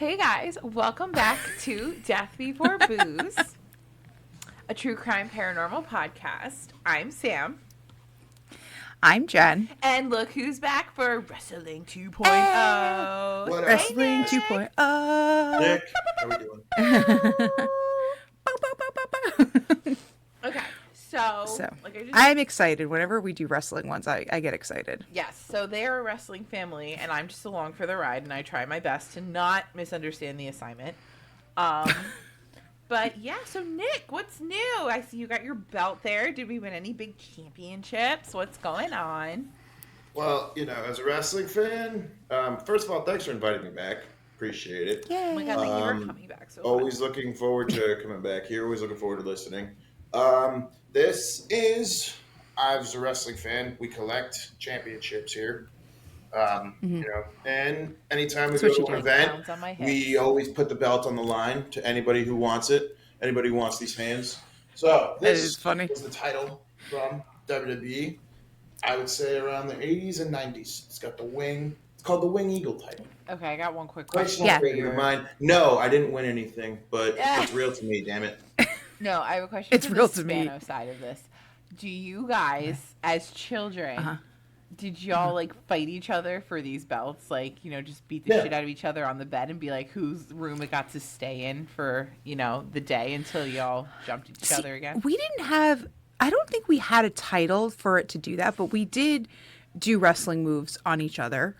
Hey guys, welcome back to Death Before Booze, a true crime paranormal podcast. I'm Sam. I'm Jen. And look who's back for Wrestling 2.0. What up? Wrestling Hey, Nick. 2.0. Nick, how we doing? Okay, so like I'm excited. Whenever we do wrestling ones, I get excited. yes, so they are a wrestling family, and I'm just along for the ride, and I try my best to not misunderstand the assignment. But yeah, so Nick, what's new? I see you got your belt there. Did we win any big championships? What's going on? Well, as a wrestling fan, first of all, thanks for inviting me back. Appreciate it. Yay. Oh my god, thank you for coming back. So Always looking forward to coming back here. Always looking forward to listening. This is, as a wrestling fan, we collect championships here. And anytime we go to an event, we always put the belt on the line to anybody who wants it, anybody who wants these hands. So this is funny. is the title from WWE. I would say around the 80s and 90s. It's got the wing. It's called the Wing Eagle title. Okay, I got one quick question. Yeah. For your mind. No, I didn't win anything, but it's real to me, damn it. No, I have a question. It's for real the to me. Spano side of this. Do you guys, as children, did y'all like fight each other for these belts? Like, just beat the shit out of each other on the bed and be like, whose room it got to stay in for, the day until y'all jumped each other again? We didn't have, I don't think we had a title for it to do that, but we did do wrestling moves on each other.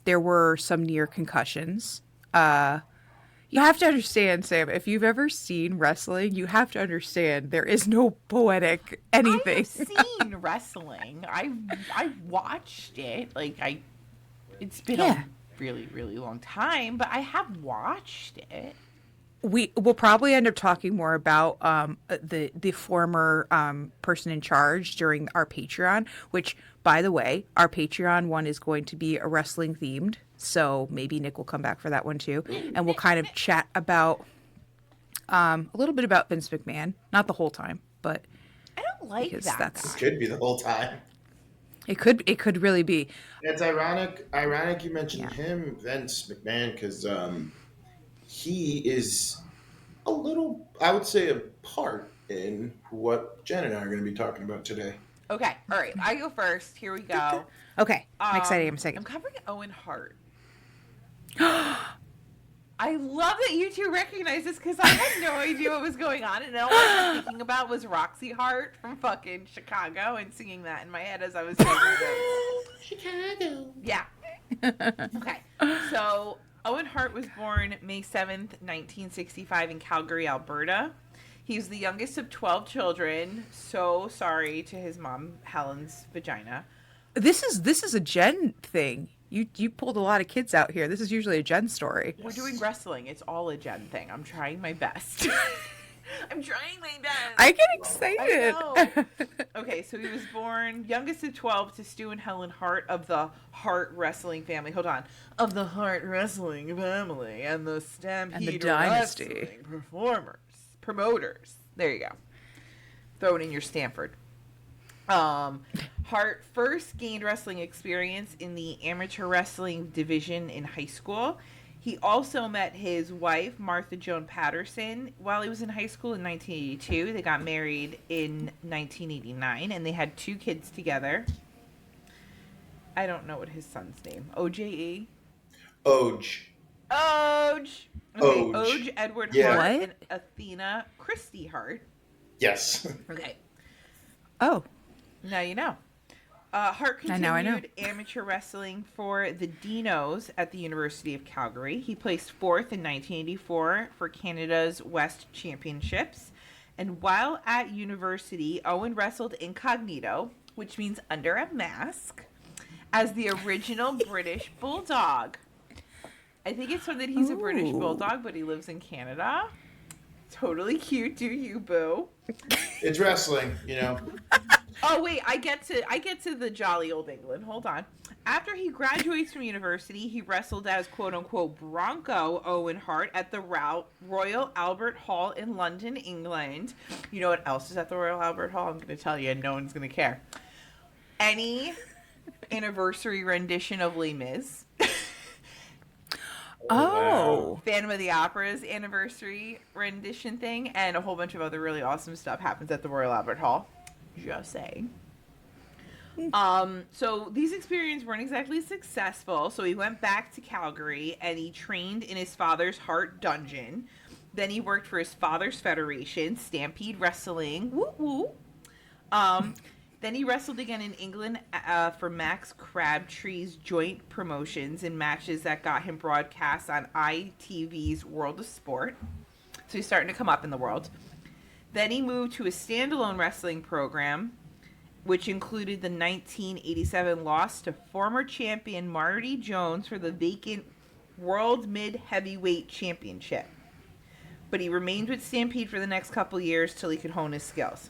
There were some near concussions. You have to understand, Sam, if you've ever seen wrestling, you have to understand there is no poetic anything. I've seen wrestling. I watched it. It's been a really, really long time, but I have watched it. We'll probably end up talking more about the former person in charge during our Patreon, which, by the way, our Patreon one is going to be a wrestling themed. So maybe Nick will come back for that one too. And we'll kind of chat about a little bit about Vince McMahon. Not the whole time, but I don't like that. It could be the whole time. It could really be. It's ironic you mentioned him, Vince McMahon, because he is a little, I would say, a part in what Jen and I are going to be talking about today. Okay, all right. I go first. Here we go. Okay, I'm excited. I'm second. I'm covering Owen Hart. I love that you two recognize this because I had no idea what was going on, and all I was thinking about was Roxy Hart from fucking Chicago and singing that in my head as I was saying it. Chicago. Yeah. Okay. So Owen Hart was born May 7th, 1965 in Calgary, Alberta. He was the youngest of 12 children. So sorry to his mom, Helen's vagina. This is a Jen thing. You pulled a lot of kids out here. This is usually a Jen story. We're doing wrestling. It's all a Jen thing. I'm trying my best. I'm trying my best. I get excited. I know. Okay, so he was born youngest of 12 to Stu and Helen Hart of the Hart wrestling family. Hold on. Of the Hart wrestling family and the Stampede and the dynasty wrestling promoters. There you go. Throw it in your Stanford. Hart first gained wrestling experience in the amateur wrestling division in high school. He also met his wife, Martha Joan Patterson, while he was in high school in 1982. They got married in 1989, and they had 2 kids together. I don't know what his son's name. OJE? Oj. Oj. Okay, Oj Edward Hart and Athena Christie Hart. Yes. Okay. Oh. Now you know. Hart continued I know. amateur wrestling for the Dinos at the University of Calgary. He placed 4th in 1984 for Canada's West Championships. And while at university, Owen wrestled incognito, which means under a mask, as the original British Bulldog. I think it's fun that he's a British Bulldog, but he lives in Canada. Totally cute, do you, boo? It's wrestling, Oh wait, I get to the jolly old England. Hold on. After he graduates from university, he wrestled as quote unquote Bronco Owen Hart at the Royal Albert Hall in London, England. You know what else is at the Royal Albert Hall? I'm going to tell you, and no one's going to care. Any anniversary rendition of Les Mis. Oh. Phantom of the Opera's anniversary rendition thing, and a whole bunch of other really awesome stuff happens at the Royal Albert Hall. Just saying. So these experiences weren't exactly successful, so he went back to Calgary and he trained in his father's Hart dungeon. Then he worked for his father's federation, Stampede Wrestling. Woo woo. Then he wrestled again in England for Max Crabtree's joint promotions in matches that got him broadcast on ITV's World of Sport. So he's starting to come up in the world. Then he moved to a standalone wrestling program, which included the 1987 loss to former champion Marty Jones for the vacant World Mid Heavyweight Championship. But he remained with Stampede for the next couple years till he could hone his skills.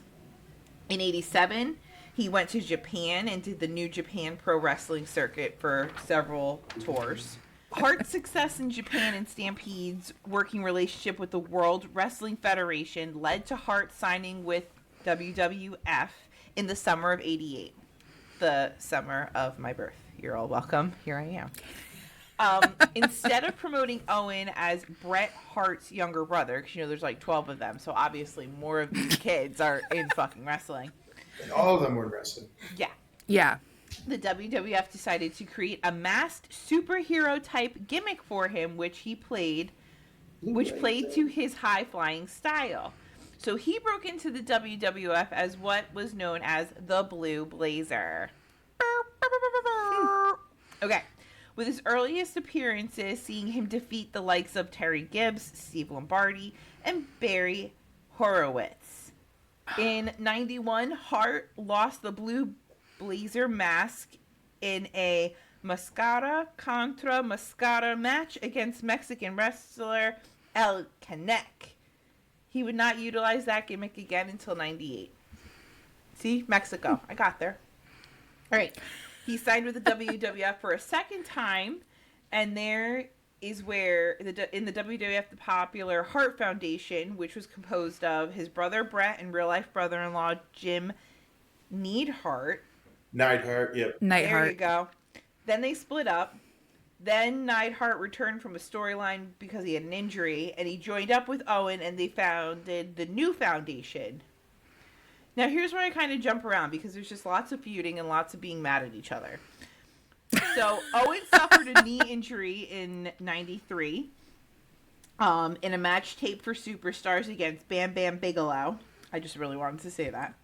In 87, he went to Japan and did the New Japan Pro Wrestling circuit for several tours. Hart's success in Japan and Stampede's working relationship with the World Wrestling Federation led to Hart signing with WWF in the summer of 88, the summer of my birth. You're all welcome. Here I am. Instead of promoting Owen as Bret Hart's younger brother, because, you know, there's like 12 of them, so obviously more of these kids are in fucking wrestling. And all of them were wrestling. Yeah. Yeah. The WWF decided to create a masked superhero type gimmick for him, which played to his high-flying style. So he broke into the WWF as what was known as the Blue Blazer. Okay. With his earliest appearances, seeing him defeat the likes of Terry Gibbs, Steve Lombardi, and Barry Horowitz. In 91, Hart lost the Blue Blazer mask in a Mascara contra Mascara match against Mexican wrestler El Canek. He would not utilize that gimmick again until 98. See? Mexico. I got there. All right. He signed with the WWF for a second time, and there is where, in the WWF, the popular Hart Foundation, which was composed of his brother Brett and real-life brother-in-law Jim Neidhart. Neidhart, yep. There you go. Then they split up. Then Neidhart returned from a storyline because he had an injury, and he joined up with Owen, and they founded the new foundation. Now, here's where I kind of jump around, because there's just lots of feuding and lots of being mad at each other. So, Owen suffered a knee injury in 93 in a match taped for Superstars against Bam Bam Bigelow. I just really wanted to say that.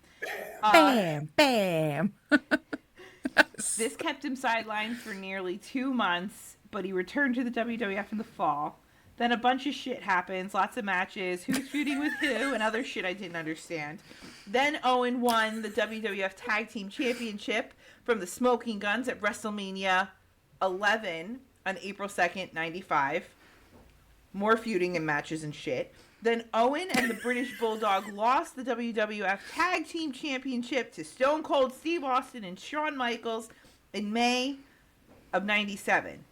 Bam, bam. This kept him sidelined for nearly 2 months, but he returned to the WWF in the fall. Then a bunch of shit happens, lots of matches, who's feuding with who, and other shit I didn't understand. Then Owen won the WWF Tag Team Championship from the Smoking Guns at WrestleMania 11 on April 2nd, 95. More feuding and matches and shit. Then Owen and the British Bulldog lost the WWF Tag Team Championship to Stone Cold Steve Austin and Shawn Michaels in May of 97.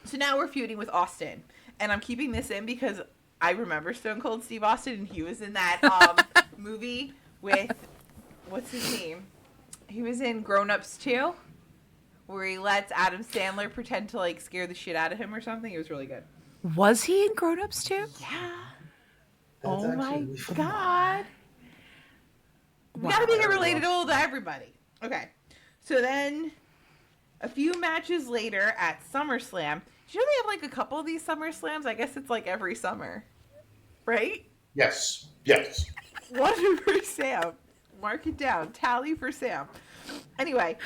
So now we're feuding with Austin. And I'm keeping this in because I remember Stone Cold Steve Austin, and he was in that movie with, what's his name? He was in Grown Ups 2, where he lets Adam Sandler pretend to, like, scare the shit out of him or something. It was really good. Was he in Grown Ups too? Yeah. That's Oh my actually fun. God. We gotta make it relatable to everybody. Okay. So then, a few matches later at SummerSlam, do you know they have like a couple of these SummerSlams? I guess it's like every summer. Right? Yes. 1 for Sam. Mark it down. Tally for Sam. Anyway,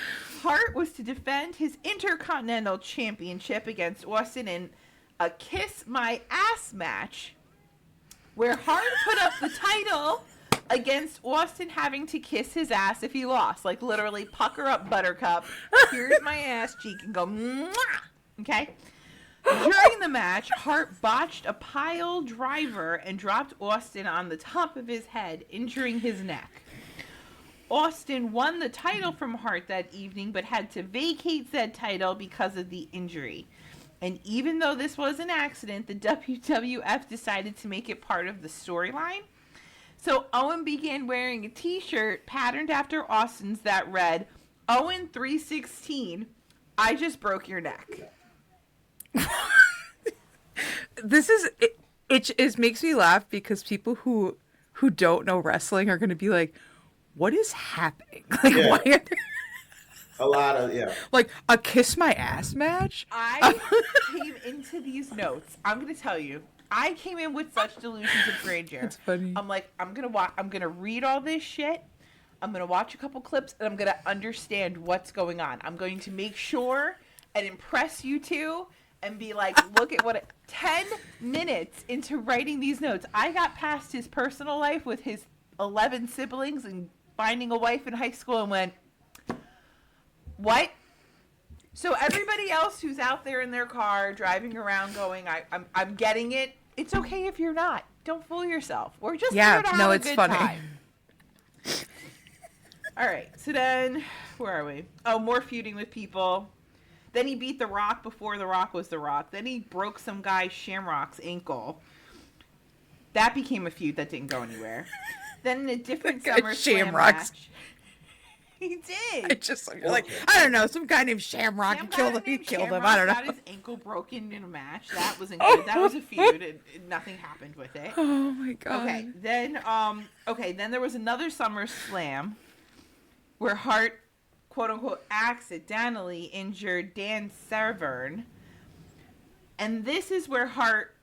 Hart was to defend his Intercontinental Championship against Austin in a Kiss My Ass match, where Hart put up the title against Austin having to kiss his ass if he lost. Like, literally, pucker up, buttercup. Here's my ass cheek, and go, mwah! Okay? During the match, Hart botched a pile driver and dropped Austin on the top of his head, injuring his neck. Austin won the title from Hart that evening, but had to vacate said title because of the injury. And even though this was an accident, the WWF decided to make it part of the storyline. So Owen began wearing a t-shirt patterned after Austin's that read, Owen 316, I just broke your neck. this is it makes me laugh because people who don't know wrestling are going to be like, what is happening? Like, Yeah. why are there A lot of, yeah. like a kiss my ass match? I came into these notes. I'm gonna tell you. I came in with such delusions of grandeur. It's funny. I'm like, I'm gonna read all this shit. I'm gonna watch a couple clips and I'm gonna understand what's going on. I'm going to make sure and impress you two and be like, look at what 10 minutes into writing these notes. I got past his personal life with his 11 siblings and finding a wife in high school and went, what? So everybody else who's out there in their car driving around going, I'm getting it. It's okay if you're not. Don't fool yourself. We're just here to have a it's good funny. time. All right. So then, where are we? Oh, more feuding with people. Then he beat The Rock before The Rock was The Rock. Then he broke some guy Shamrock's ankle. That became a feud that didn't go anywhere. Then in a different SummerSlam Shamrock's match. He did. It's just like, you're like, I don't know, some guy named Shamrock Some killed guy him. He named killed him. Shamrock I don't know. got his ankle broken in a match. That wasn't good. That was a feud. And nothing happened with it. Oh my god. Okay, then there was another SummerSlam where Hart, quote unquote, accidentally injured Dan Severn. And this is where Hart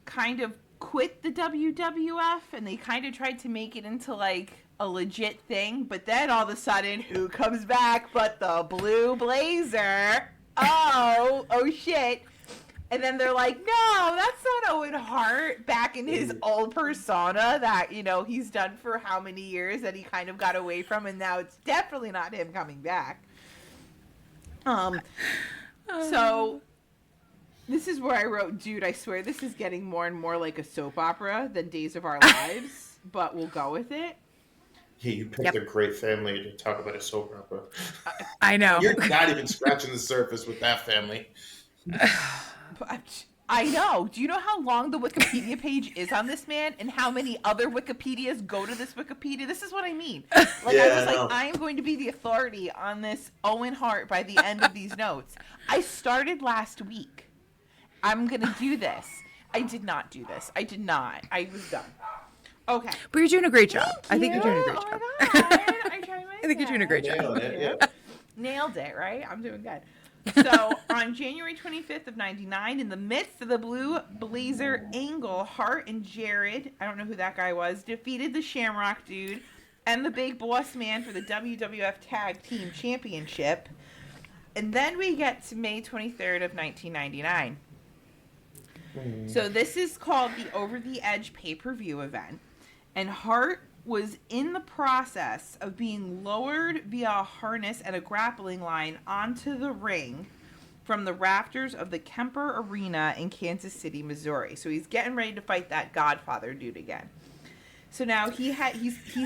kind of quit the WWF and they kind of tried to make it into like a legit thing, but then all of a sudden, who comes back but the Blue Blazer? Oh shit. And then they're like, no, that's not Owen Hart back in his old persona that, he's done for how many years that he kind of got away from, and now it's definitely not him coming back. So this is where I wrote, dude, I swear this is getting more and more like a soap opera than Days of Our Lives, but we'll go with it. You picked a great family to talk about a soap opera. I know. You're not even scratching the surface with that family. I know. Do you know how long the Wikipedia page is on this man and how many other Wikipedias go to this Wikipedia? This is what I mean. Like, Yeah, I was I know. like, I am going to be the authority on this Owen Hart by the end of these notes. I started last week. I'm going to do this. I did not do this. I did not. I was done. Okay. But you're doing a great job. Thank I think you're doing a great you. job. Oh my God. I tried my I think you're doing a great job. Nailed it, yeah. Nailed it, right? I'm doing good. So, on January 25th of 99, in the midst of the Blue Blazer angle, Hart and Jared, I don't know who that guy was, defeated the Shamrock Dude and the Big Boss Man for the WWF Tag Team Championship. And then we get to May 23rd of 1999. So this is called the Over the Edge pay-per-view event. And Hart was in the process of being lowered via a harness and a grappling line onto the ring from the rafters of the Kemper Arena in Kansas City, Missouri. So he's getting ready to fight that Godfather dude again. So now he's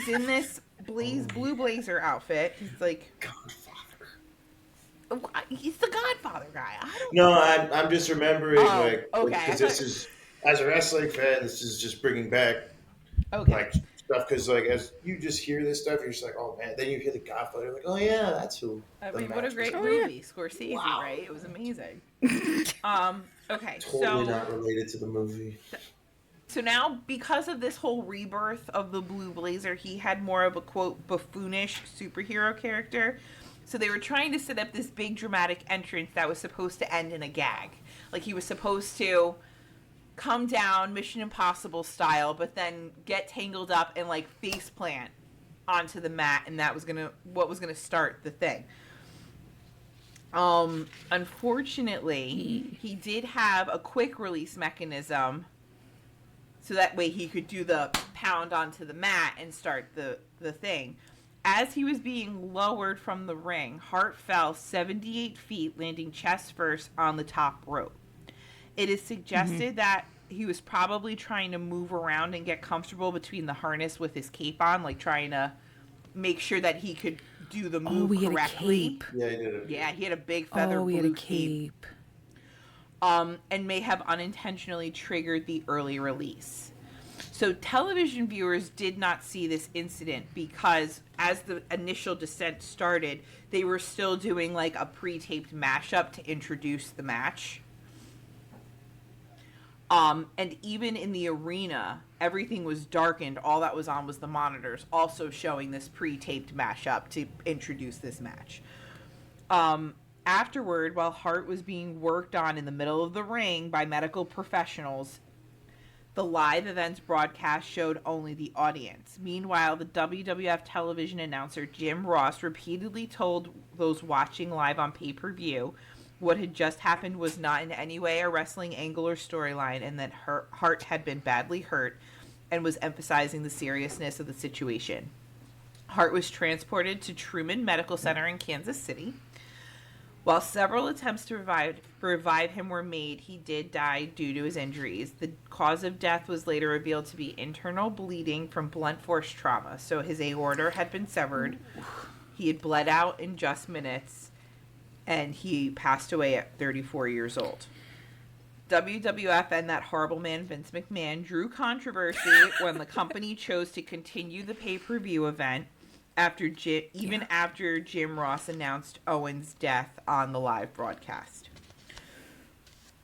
in this Blue Blazer outfit. He's like, Godfather. he's the Godfather guy. I don't No, I'm just remembering, okay. because this is, as a wrestling fan, this is just bringing back, Okay. stuff, because, as you just hear this stuff, you're just like, oh, man. Then you hear the Godfather, you're like, oh, yeah, that's who. I the mean, what a match great was. movie. Scorsese, Wow. right? It was amazing. Okay, Totally not related to the movie. So now, because of this whole rebirth of the Blue Blazer, he had more of a, quote, buffoonish superhero character. So they were trying to set up this big dramatic entrance that was supposed to end in a gag. Like, he was supposed to come down Mission Impossible style, but then get tangled up and, like, face plant onto the mat, and that was what was gonna start the thing. Unfortunately, he did have a quick release mechanism, so that way he could do the pound onto the mat and start the thing. As he was being lowered from the ring, Hart fell 78 feet, landing chest first on the top rope. It is suggested that he was probably trying to move around and get comfortable between the harness with his cape on, like trying to make sure that he could do the move correctly. Yeah, he did it. Yeah, he had a big feather he had blue a cape. and may have unintentionally triggered the early release. So television viewers did not see this incident because as the initial descent started, they were still doing like a pre-taped mashup to introduce the match. And even in the arena, everything was darkened. All that was on was the monitors, also showing this pre-taped mashup to introduce this match. Afterward, while Hart was being worked on in the middle of the ring by medical professionals, the live events broadcast showed only the audience. Meanwhile, the WWF television announcer Jim Ross repeatedly told those watching live on pay-per-view what had just happened was not in any way a wrestling angle or storyline, and that Hart had been badly hurt, and was emphasizing the seriousness of the situation. Hart was transported to Truman Medical Center in Kansas City. While several attempts to revive him were made, he did die due to his injuries. The cause of death was later revealed to be internal bleeding from blunt force trauma, so his aorta had been severed. He had bled out in just minutes, and he passed away at 34 years old. WWF and that horrible man Vince McMahon drew controversy when the company chose to continue the pay-per-view event after Jim Ross announced Owen's death on the live broadcast.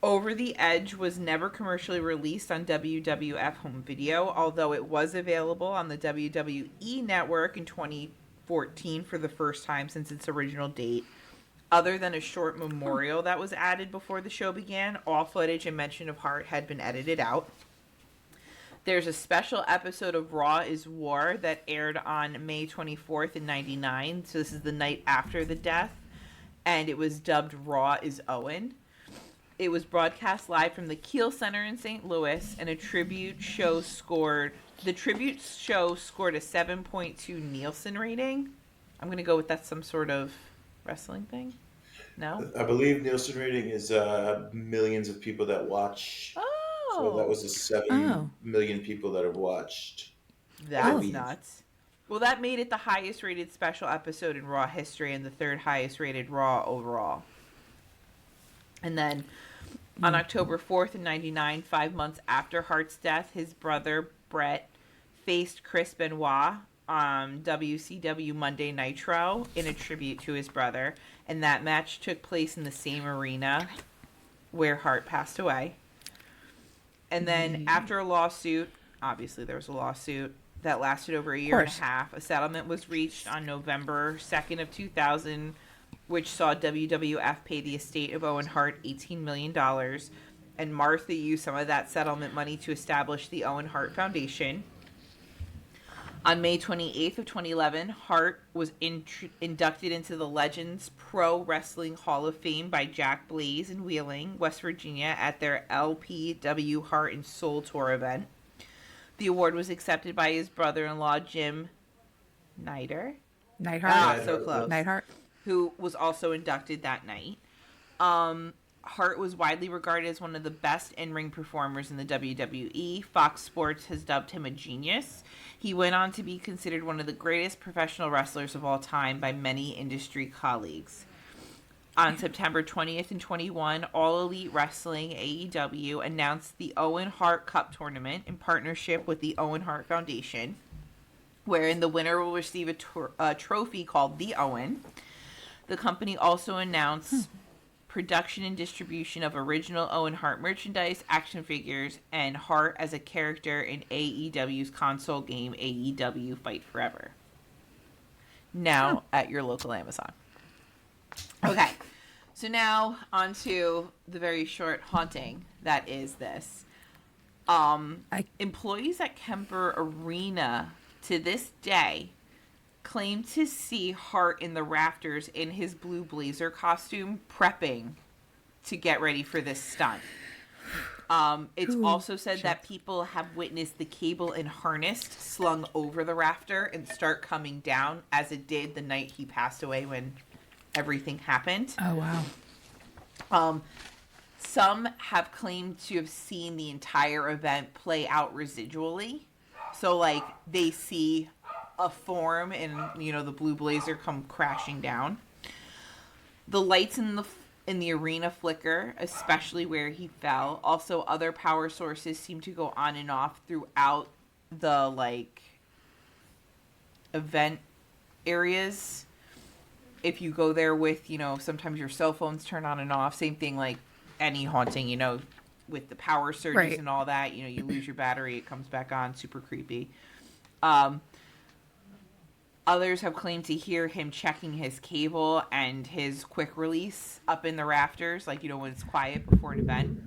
Over the Edge was never commercially released on WWF home video, although it was available on the WWE network in 2014 for the first time since its original date. Other than a short memorial that was added before the show began, all footage and mention of Hart had been edited out. There's a special episode of Raw is War that aired on May 24th in 99, so this is the night after the death, and it was dubbed Raw is Owen. It was broadcast live from the Kiel Center in St. Louis, and the tribute show scored a 7.2 Nielsen rating. I'm going to go with that's some sort of wrestling thing. No? I believe Nielsen rating is millions of people that watch. Oh. So that was the 7 million people that have watched. That's nuts. Well, that made it the highest rated special episode in Raw history and the third highest rated Raw overall. And then on October 4th in 99, 5 months after Hart's death, his brother Brett faced Chris Benoit on WCW Monday Nitro in a tribute to his brother. And that match took place in the same arena where Hart passed away. And then after a lawsuit, obviously there was a lawsuit that lasted over a year and a half, a settlement was reached on November 2nd of 2000, which saw WWF pay the estate of Owen Hart $18 million. And Martha used some of that settlement money to establish the Owen Hart Foundation. On May 28th of 2011, Hart was inducted into the Legends Pro Wrestling Hall of Fame by Jack Blaze in Wheeling, West Virginia, at their LPW Heart and Soul Tour event. The award was accepted by his brother-in-law, Jim Neidhart. So close. Neidhart. Who was also inducted that night. Hart was widely regarded as one of the best in-ring performers in the WWE. Fox Sports has dubbed him a genius. He went on to be considered one of the greatest professional wrestlers of all time by many industry colleagues. On September 20th and 21, All Elite Wrestling, AEW, announced the Owen Hart Cup Tournament in partnership with the Owen Hart Foundation, wherein the winner will receive a trophy called the Owen. The company also announced production and distribution of original Owen Hart merchandise, action figures, and Hart as a character in AEW's console game AEW Fight Forever. Now at your local Amazon. Okay, so now on to the very short haunting that is this. Employees at Kemper Arena to this day claim to see Hart in the rafters in his blue blazer costume prepping to get ready for this stunt. It's also said that people have witnessed the cable and harness slung over the rafter and start coming down, as it did the night he passed away when everything happened. Oh, wow. Some have claimed to have seen the entire event play out residually. So, like, they see a form and, you know, the blue blazer come crashing down. The lights in the arena flicker, especially where he fell. Also, other power sources seem to go on and off throughout the, like, event areas. If you go there with, you know, sometimes your cell phones turn on and off. Same thing like any haunting, you know, with the power surges Right. and all that. You lose your battery, it comes back on, super creepy. Others have claimed to hear him checking his cable and his quick release up in the rafters, like, when it's quiet before an event.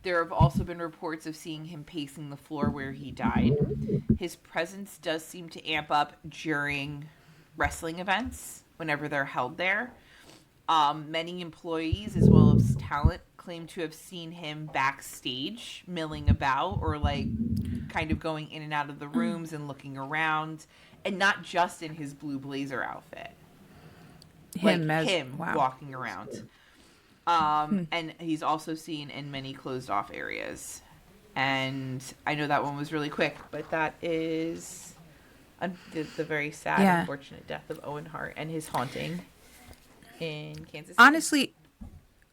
There have also been reports of seeing him pacing the floor where he died. His presence does seem to amp up during wrestling events whenever they're held there. Many employees as well as talent claim to have seen him backstage milling about, or like kind of going in and out of the rooms and looking around, and not just in his blue blazer outfit. Him wow. walking around. And he's also seen in many closed off areas. And I know that one was really quick, but that is the very sad, unfortunate death of Owen Hart and his haunting in Kansas City. Honestly,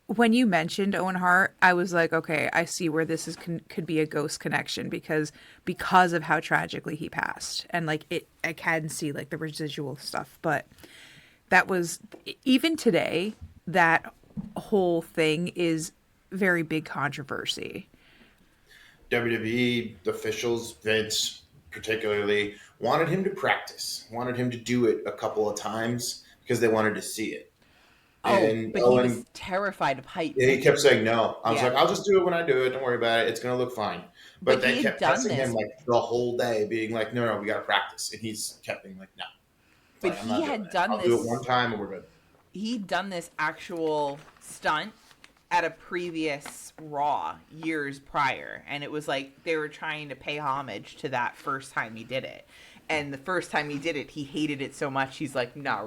when you mentioned Owen Hart, I was like, okay, I see where this could be a ghost connection because of how tragically he passed. And like I can see like the residual stuff, but that was, even today, that whole thing is very big controversy. WWE officials, Vince particularly, wanted him to practice, wanted him to do it a couple of times because they wanted to see it. And but Owen, he was terrified of heights. Yeah, he kept saying no. I was like, I'll just do it when I do it. Don't worry about it. It's going to look fine. But they kept testing him like the whole day, being like, no, we got to practice. And he's kept being like, no. But he had done this. I'll do it one time and we're good. He'd done this actual stunt at a previous Raw years prior. And it was like they were trying to pay homage to that first time he did it. And the first time he did it, he hated it so much. He's like, no,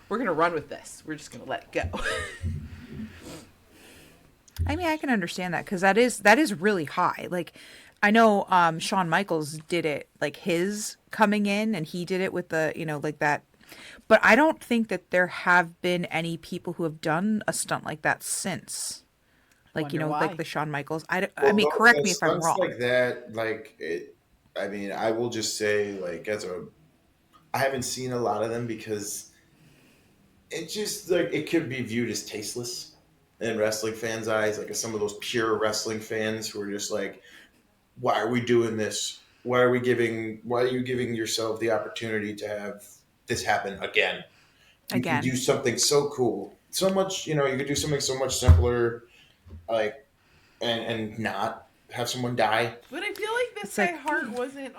we're going to run with this. We're just going to let it go. I mean, I can understand that because that is really high. Like, I know Shawn Michaels did it, like his coming in, and he did it with the, like that. But I don't think that there have been any people who have done a stunt like that since. Like, why. like the Shawn Michaels. I mean, correct me if I'm wrong. Like that, like, I mean, I will just say, like, I haven't seen a lot of them because it just, like, it could be viewed as tasteless in wrestling fans' eyes, like some of those pure wrestling fans who are just like, why are we doing this? Why are you giving yourself the opportunity to have this happen again? You can do something so cool. So much, you could do something so much simpler, like, and not have someone die. But I feel like this guy Hart wasn't,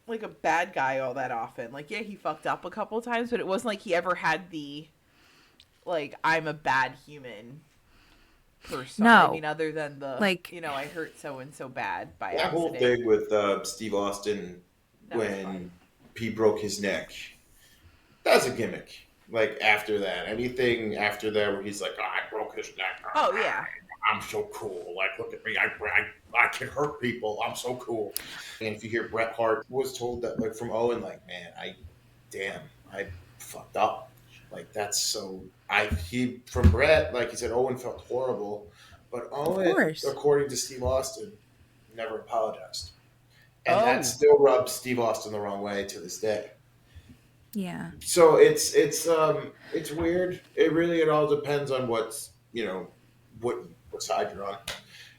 like a bad guy all that often. Like, yeah, he fucked up a couple times, but it wasn't like he ever had the, like, I'm a bad human person. No. I mean, other than the, like, I hurt so-and-so bad by accident. That whole thing with Steve Austin when he broke his neck, that's a gimmick. Like, after that, anything after that where he's like, I broke his neck. Oh, yeah. I'm so cool. Like, look at me. I can hurt people. I'm so cool. And if you hear Bret Hart was told that, like, from Owen, like, man, I fucked up. Like, that's so. From Bret, like he said, Owen felt horrible, but Owen, according to Steve Austin, never apologized, and that still rubs Steve Austin the wrong way to this day. Yeah. So it's weird. It all depends on what side you're on.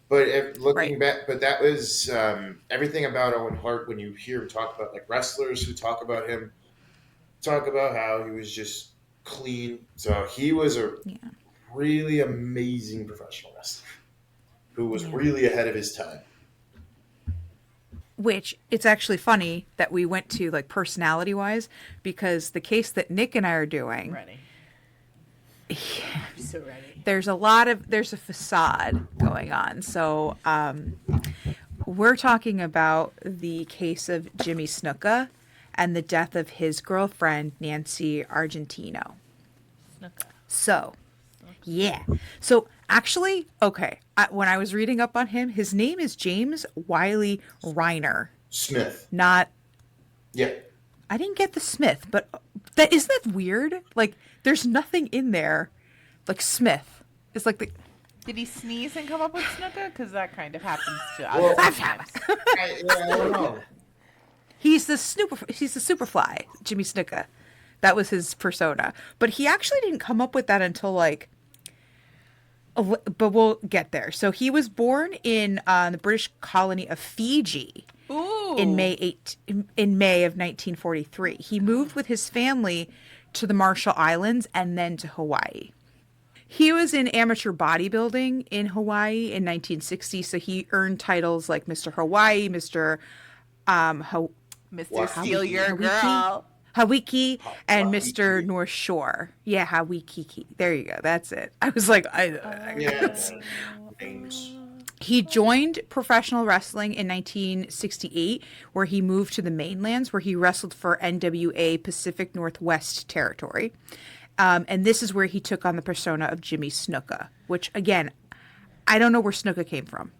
But looking back, but that was everything about Owen Hart. When you hear him talk about, like, wrestlers who talk about him, talk about how he was just clean. So he was a really amazing professional wrestler who was really ahead of his time. Which, it's actually funny that we went to, like, personality-wise, because the case that Nick and I are doing... Ready. Yeah, I'm so ready. There's a facade going on. So we're talking about the case of Jimmy Snuka and the death of his girlfriend, Nancy Argentino. Snuka. So, yeah. So, actually, okay, when I was reading up on him, his name is James Wiley Reiner. Smith. Not... Yeah. I didn't get the Smith, but isn't that weird? Like, there's nothing in there. Like, Smith. It's like the... Did he sneeze and come up with Snuka? Because that kind of happens to us. I don't know. He's the Superfly, Jimmy Snuka. That was his persona. But he actually didn't come up with that until, like, but we'll get there. So he was born in the British colony of Fiji Ooh. in May of 1943. He moved with his family to the Marshall Islands and then to Hawaii. He was in amateur bodybuilding in Hawaii in 1960, so he earned titles like Mr. Hawaii, Mr. Mr. Steal Your Hawiki? Girl. Hawiki, and Hawiki. Mr. North Shore. Yeah, Hawiki. There you go. That's it. I was like, Yeah. Names. He joined professional wrestling in 1968, where he moved to the mainlands, where he wrestled for NWA Pacific Northwest Territory. And this is where he took on the persona of Jimmy Snuka, which, again, I don't know where Snuka came from.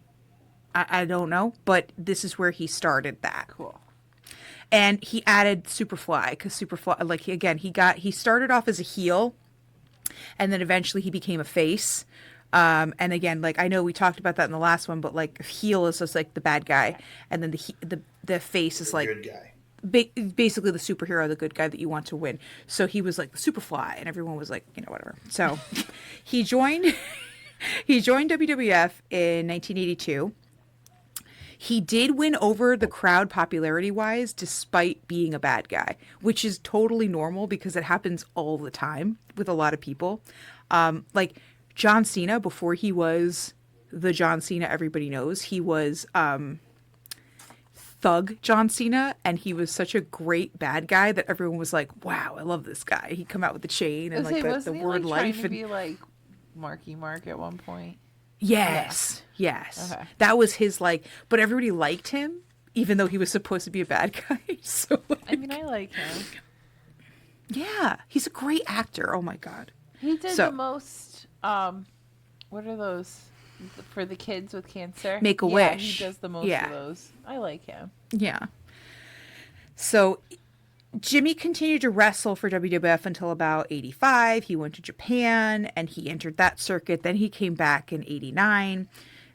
I don't know, but this is where he started that. Cool. And he added Superfly, because Superfly, like, he started off as a heel, and then eventually he became a face. And again, like, I know we talked about that in the last one, but like, heel is just like the bad guy, and then the face is like Good guy. basically the superhero, the good guy that you want to win. So he was like the Superfly, and everyone was like, whatever. So he joined WWF in 1982. He did win over the crowd popularity wise, despite being a bad guy, which is totally normal because it happens all the time with a lot of people. Like John Cena, before he was the John Cena everybody knows, he was Thug John Cena, and he was such a great bad guy that everyone was like, wow, I love this guy. He'd come out with the chain and like the word life. And be like Marky Mark at one point. Yes. Okay. That was his like, but everybody liked him, even though he was supposed to be a bad guy. So like, I mean, I like him. yeah, he's a great actor. Oh my God. He did So- the most, what are those for the kids with cancer? Make-A-Wish. He does the most Yeah. of those. I like him. Yeah. So Jimmy continued to wrestle for WWF until about 85. He went to Japan and he entered that circuit. Then he came back in 89.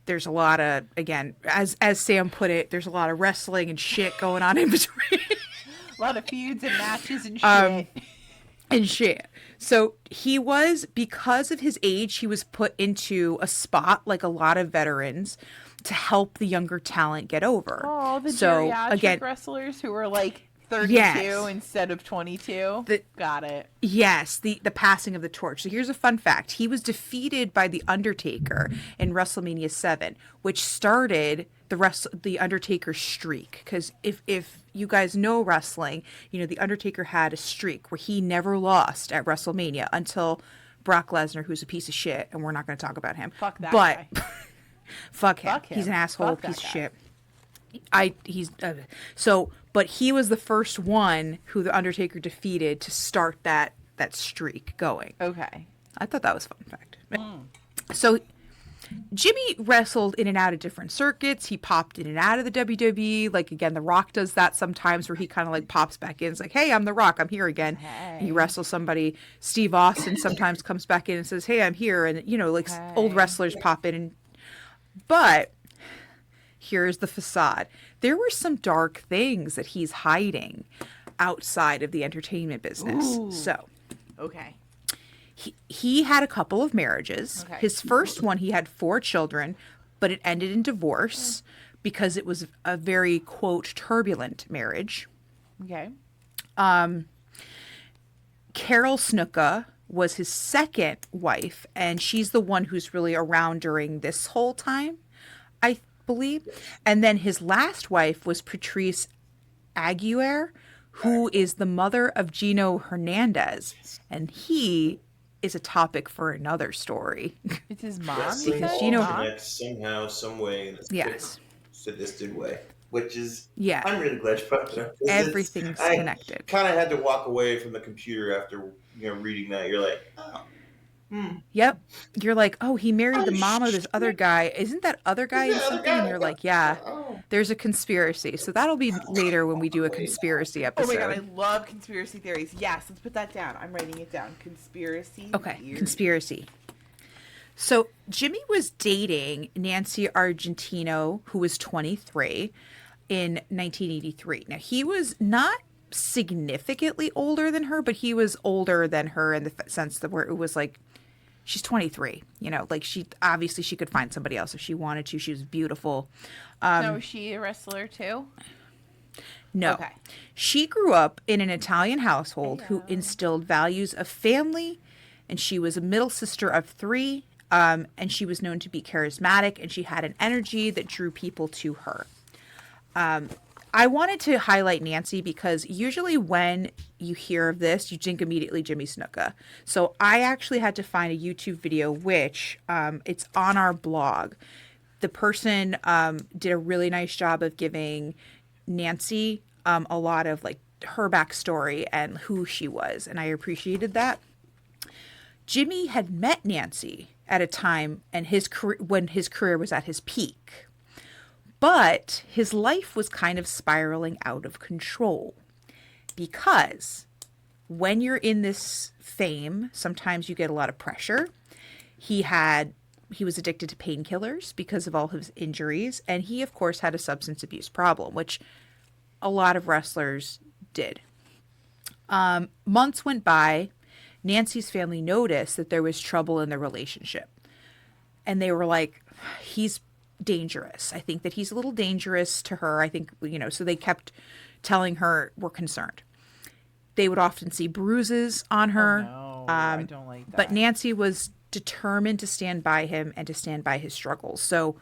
There's a lot of, again, as Sam put it, there's a lot of wrestling and shit going on in between. A lot of feuds and matches and shit. And shit. So he was, because of his age, he was put into a spot like a lot of veterans to help the younger talent get over. Oh, the so geriatric again, wrestlers who were like 32 Yes. instead of 22. Got it. yes, the passing of the torch. So here's a fun fact: he was defeated by the Undertaker in WrestleMania 7, which started the Undertaker's streak. Because if you guys know wrestling, the Undertaker had a streak where he never lost at WrestleMania until Brock Lesnar, who's a piece of shit, and we're not going to talk about him. Fuck that but guy. fuck him. Fuck him. He's an asshole, Fuck that piece of guy. shit. But he was the first one who the Undertaker defeated to start that streak going. Okay. I thought that was a fun fact. So Jimmy wrestled in and out of different circuits. He popped in and out of the WWE. Like, again, The Rock does that sometimes where he kind of like pops back in. It's like, hey, I'm The Rock. I'm here again. And he wrestles somebody. Steve Austin sometimes comes back in and says, hey, I'm here. And, old wrestlers pop in. But here's the facade. There were some dark things that he's hiding outside of the entertainment business. Ooh. So Okay. he had a couple of marriages. Okay. His first one, he had 4 children, but it ended in divorce because it was a very, quote, turbulent marriage. Okay. Carol Snuka was his second wife, and she's the one who's really around during this whole time, I believe. And then his last wife was Patrice Aguirre, who is the mother of Gino Hernandez, and he is a topic for another story. It's his mom, Wrestling you said? all Gino- connects somehow, some way, in a Yes. sadistic way. Which is, Yeah. I'm really glad you brought that up. 'Cause Everything's I connected. kind of had to walk away from the computer after reading that. You're like, oh, Yep. You're like, oh, he married the Oh, mom of this other guy. Isn't that other guy in the other something? And guy. you're like, yeah, oh. there's a conspiracy. So that'll be later when we do a conspiracy Oh episode. my god, I love conspiracy theories. Yes, let's put that down. I'm writing it down. Conspiracy. Okay, theories. conspiracy. So Jimmy was dating Nancy Argentino, who was 23, in 1983. Now, he was not significantly older than her, but he was older than her in the sense that where it was like she's 23, you know, like she obviously she could find somebody else if she wanted to. She was beautiful. So is she a wrestler too? No. Okay. She grew up in an Italian household who instilled values of family, and she was a middle sister of three, and she was known to be charismatic, and she had an energy that drew people to her. I wanted to highlight Nancy because usually when you hear of this, you think immediately Jimmy Snuka. So I actually had to find a YouTube video, which it's on our blog. The person did a really nice job of giving Nancy a lot of like her backstory and who she was, and I appreciated that. Jimmy had met Nancy at a time and when his career was at his peak, but his life was kind of spiraling out of control because when you're in this fame, sometimes you get a lot of pressure. He was addicted to painkillers because of all his injuries, and he of course had a substance abuse problem, which a lot of wrestlers did. Months went by. Nancy's family noticed that there was trouble in the relationship. And they were like, he's dangerous. I think that he's a little dangerous to her. I think, you know, so they kept telling her, we're concerned. They would often see bruises on her. Oh, no. I don't like that. But Nancy was determined to stand by him and to stand by his struggles. So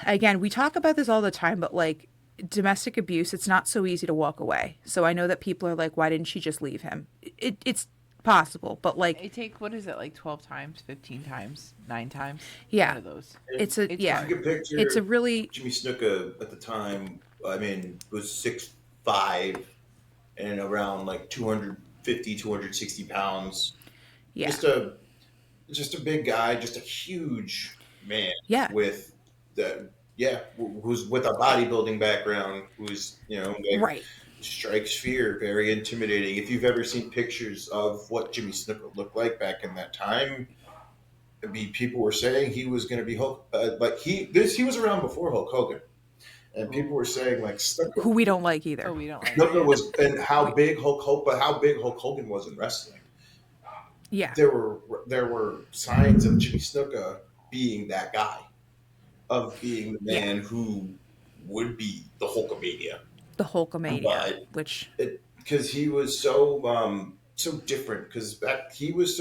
again, we talk about this all the time, but like domestic abuse, it's not so easy to walk away. So I know that people are like, why didn't she just leave him? It's possible, but like it take, what is it, like 12 times, 15 times, 9 times? Yeah. One of those. It's You can picture it's a really Jimmy Snuka at the time. I mean, was 6'5" and around like 250, 260 pounds. yeah. Just a big guy, just a huge man. Yeah. With who's with a bodybuilding background, who's like, Right. strikes fear, very intimidating. If you've ever seen pictures of what Jimmy Snuka looked like back in that time, I mean, people were saying he was going to be Hulk. He was around before Hulk Hogan, and people were saying like Snuka, Who we don't like either. Oh, we don't like Snuka it. was, and how big Hulk Hogan was in wrestling. Yeah. There were signs of Jimmy Snuka being that guy, of being the man who would be the Hulkamania. The Hulkamania, Because he was so different. Because he was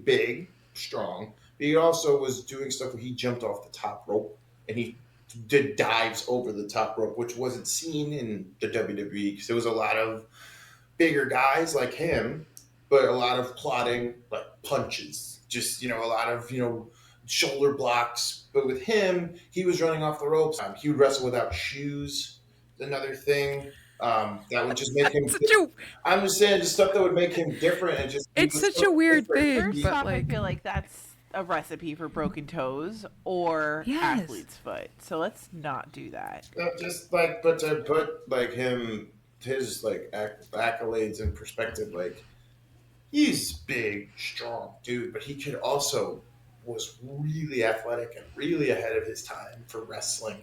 big, strong. But he also was doing stuff where he jumped off the top rope and he did dives over the top rope, which wasn't seen in the WWE because there was a lot of bigger guys like him, but a lot of plotting like punches, just a lot of shoulder blocks. But with him, he was running off the ropes. He would wrestle without shoes. Another thing that would just make him. I'm just saying, just stuff that would make him different, and just it's such a weird thing. First But off, like, I feel like that's a recipe for broken toes or athlete's foot. So let's not do that. But to put like his like accolades in perspective, like he's big, strong dude, but he could also was really athletic and really ahead of his time for wrestling,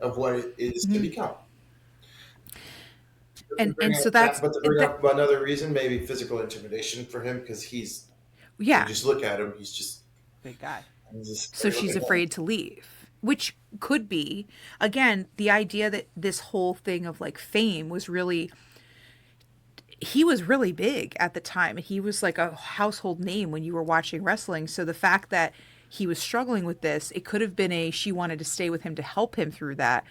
of what it is to become. And so that's. But to bring up another reason, maybe physical intimidation for him, because you just look at him, he's just big guy. So she's afraid to leave, which could be, again, the idea that this whole thing of like fame was really. He was really big at the time. He was like a household name when you were watching wrestling. So the fact that he was struggling with this, it could have been she wanted to stay with him to help him through that.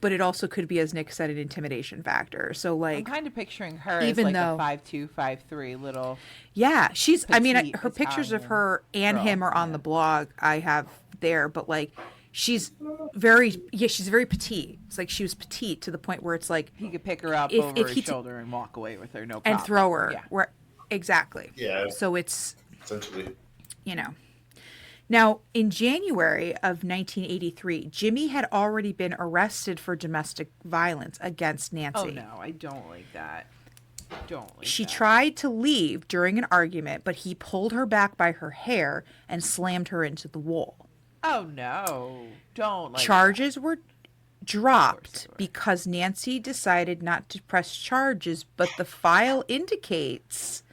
But it also could be, as Nick said, an intimidation factor. So like, I'm kind of picturing her even as like though, a 5'2", 5'3" little. Yeah, she's. I mean, her pictures of Italian her and girl. him are on the blog I have there. But like, she's very petite. It's like she was petite to the point where it's like he could pick her up over his shoulder and walk away with her, no problem. and throw her. Yeah. Exactly. Yeah. So it's essentially, Now, in January of 1983, Jimmy had already been arrested for domestic violence against Nancy. Oh no, I don't like that. She tried to leave during an argument, but he pulled her back by her hair and slammed her into the wall. Oh no, don't. Charges were dropped because Nancy decided not to press charges, but the file indicates,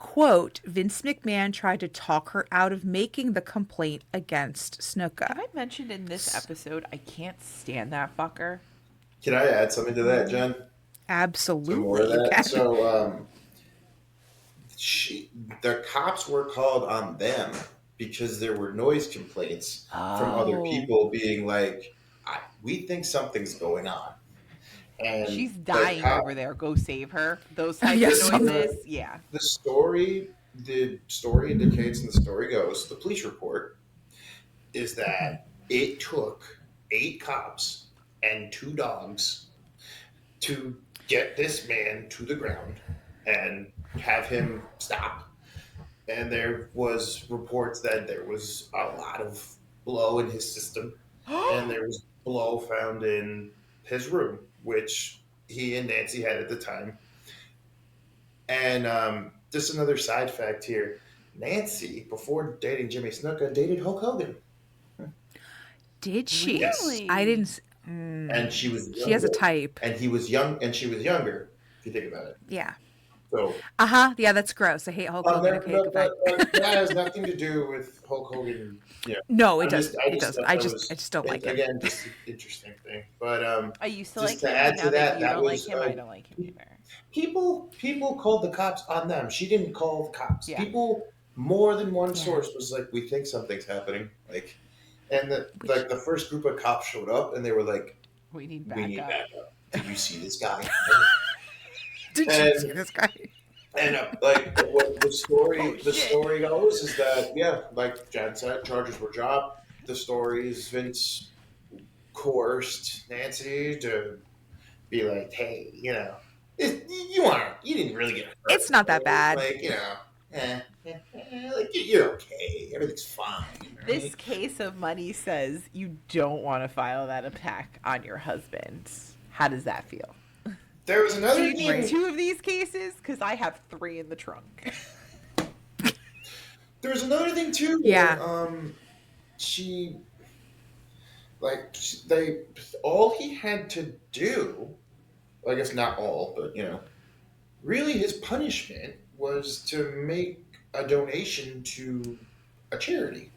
quote, Vince McMahon tried to talk her out of making the complaint against Snuka. Have I mentioned in this episode I can't stand that fucker? Can I add something to that, Jen? Some more Absolutely, of you that. can. So, the cops were called on them because there were noise complaints from other Oh. people being like, "We think something's going on," and She's the dying cop, over there. Go save her. Those types of Yes. noises. Yeah. the story indicates, and the story goes, the police report is that it took 8 cops and 2 dogs to get this man to the ground and have him stop. And there was reports that there was a lot of blow in his system, and there was blow found in his room, which he and Nancy had at the time. And just another side fact here: Nancy, before dating Jimmy Snuka, dated Hulk Hogan. Did she? Yes, I Really? didn't. and she was She has a younger, type. and he was young, and she was younger. If you think about it, Yeah. so Yeah, that's gross. I hate Hulk Hogan. there, Okay, but, goodbye. that has nothing to do with Hulk Hogan. You know, No, it I'm just, doesn't. I It just doesn't. thought that I was, just don't like him. again, just an interesting thing. But I used to just like to him, but add to now that that, you that don't like was him, I don't like him either. people called the cops on them. She didn't call the cops. Yeah. People, more than one Yeah. source was like, "We think something's happening." Like, and Which the first group of cops showed up, and they were like, We need "We need backup. backup. Did you see this guy?" did you see and this guy? and like what Oh, the shit. story goes is that, yeah, like Jen said, charges were dropped. The story is Vince coerced Nancy to be like, "Hey, you didn't really get hurt. It's not that bad. Like, like you're okay. Everything's fine." This Right? case of money says you don't want to file that attack on your husband. How does that feel? There was Do another you need thing. 2 of these cases? Because I have 3 in the trunk. There was another thing too. Yeah. Where, she like they all he had to do. I guess not all, but really his punishment was to make a donation to a charity.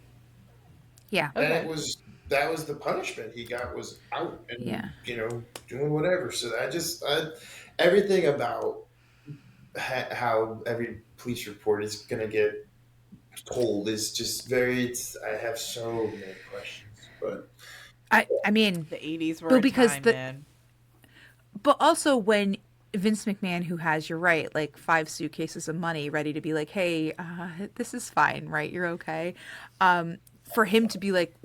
Yeah. And Okay. that was the punishment he got, was out and Yeah. doing whatever. So everything about how every police report is gonna get told is just I have so many questions, but I mean, The 80s were well, a because time, man. but also when Vince McMahon, who has, you're right, like 5 suitcases of money ready to be like, hey, this is fine, right? You're okay. For him to be like,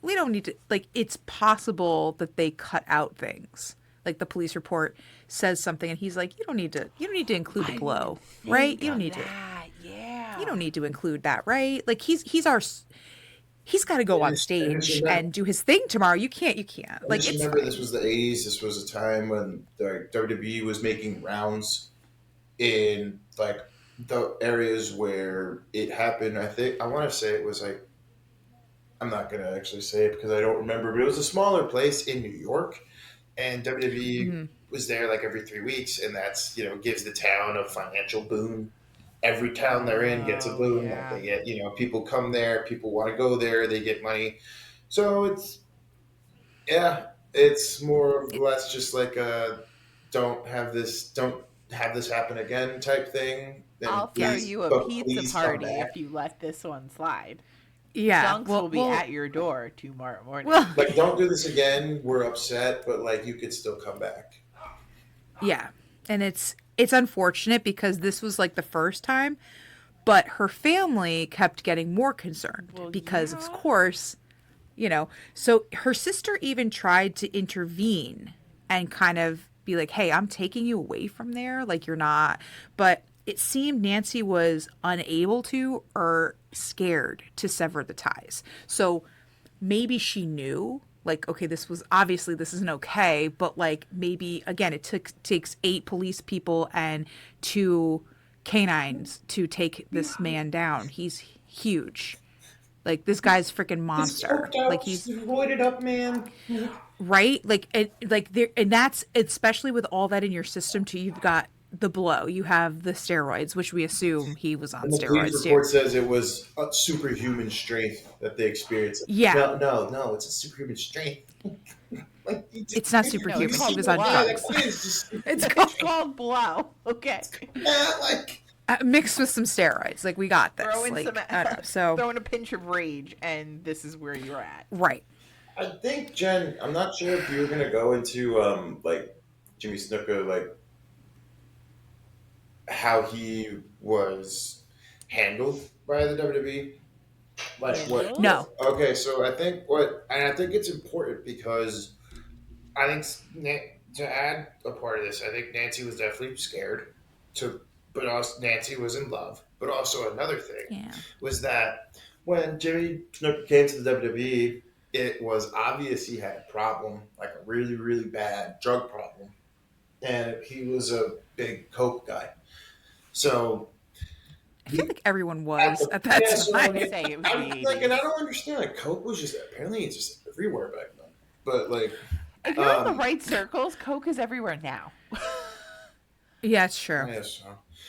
we don't need to, like, it's possible that they cut out things. Like the police report says something and he's like, you don't need to include the blow, right? You don't need to, Yeah. you don't need to include that, right? Like he's got to go on stage and do his thing tomorrow. You can't. Like, just it's remember, fine. this was the 80s. This was a time when the WWE was making rounds in like the areas where it happened. I want to say it was like, I'm not going to actually say it because I don't remember, but it was a smaller place in New York, and WWE Mhm. was there like every 3 weeks, and that's, gives the town a financial boon. Every town they're in gets a Oh, boon. Like, yeah. they get, people come there, people want to go there, they get money. So yeah, it's more or less just like a don't have this happen again type thing. Then I'll throw Yeah. you a but pizza please come party back. if you let this one slide. Yeah. Dunks will be at your door tomorrow morning. well, Like, don't do this again. We're upset, but like, you could still come back. yeah. And it's unfortunate because this was like the first time, but her family kept getting more concerned Well, because of yeah. course, so her sister even tried to intervene and kind of be like, hey, I'm taking you away from there. Like, you're not. But it seemed Nancy was unable to or scared to sever the ties. So maybe she knew, like, okay, this isn't okay. But like, maybe, again, it takes 8 police people and 2 canines to take this man down. He's huge. Like, this guy's freaking monster. He's out, Like, he's roided up, man. right. Like, there, and that's especially with all that in your system too. You've got the blow. You have the steroids, which we assume he was on And the police steroids report too. says it was a superhuman strength that they experienced. Yeah, No, it's a superhuman strength. Like it's not No, you it's superhuman. He called see was the on blow. guy, that drugs. kid is just It's superhuman called It's called blow. Okay. like mixed with some steroids. Like we got this. Throw in Like some, I don't know. So throw in a pinch of rage, and this is where you're at. right. I think Jen, I'm not sure if you were gonna go into like Jimmy Snuka, like how he was handled by the WWE. Like what? Handled? No. Okay, so I think it's important because I think to add a part of this, I think Nancy was definitely scared. But also Nancy was in love. But also another thing Yeah. was that when Jimmy Snuka came to the WWE, it was obvious he had a problem, like a really, really bad drug problem, and he was a big coke guy. So I feel like everyone at was the, at that yeah, so time. I'd say it was I'm the like, and I 80s. don't understand. Like, coke was just apparently it's just everywhere back then. But like, If you're in the um, right circles, Coke is everywhere now. Yeah, it's true. yeah, so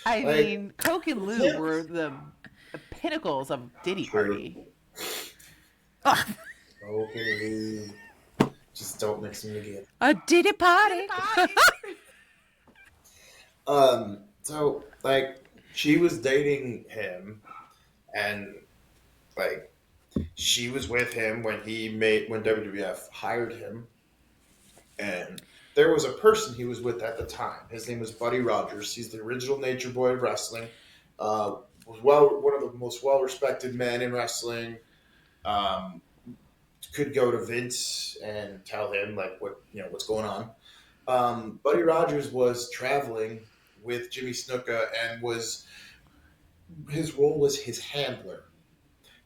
I like, mean, Coke and Lou yeah, were the pinnacles of Diddy true. Party. Oh, Okay, just don't mix them together. a diddy party. So like, she was dating him, and like, she was with him when when WWF hired him, and there was a person he was with at the time. His name was Buddy Rogers. He's the original Nature Boy of wrestling. Was one of the most well respected men in wrestling. Um, could go to Vince and tell him like what's going on. Buddy Rogers was traveling with Jimmy Snuka and his role was his handler.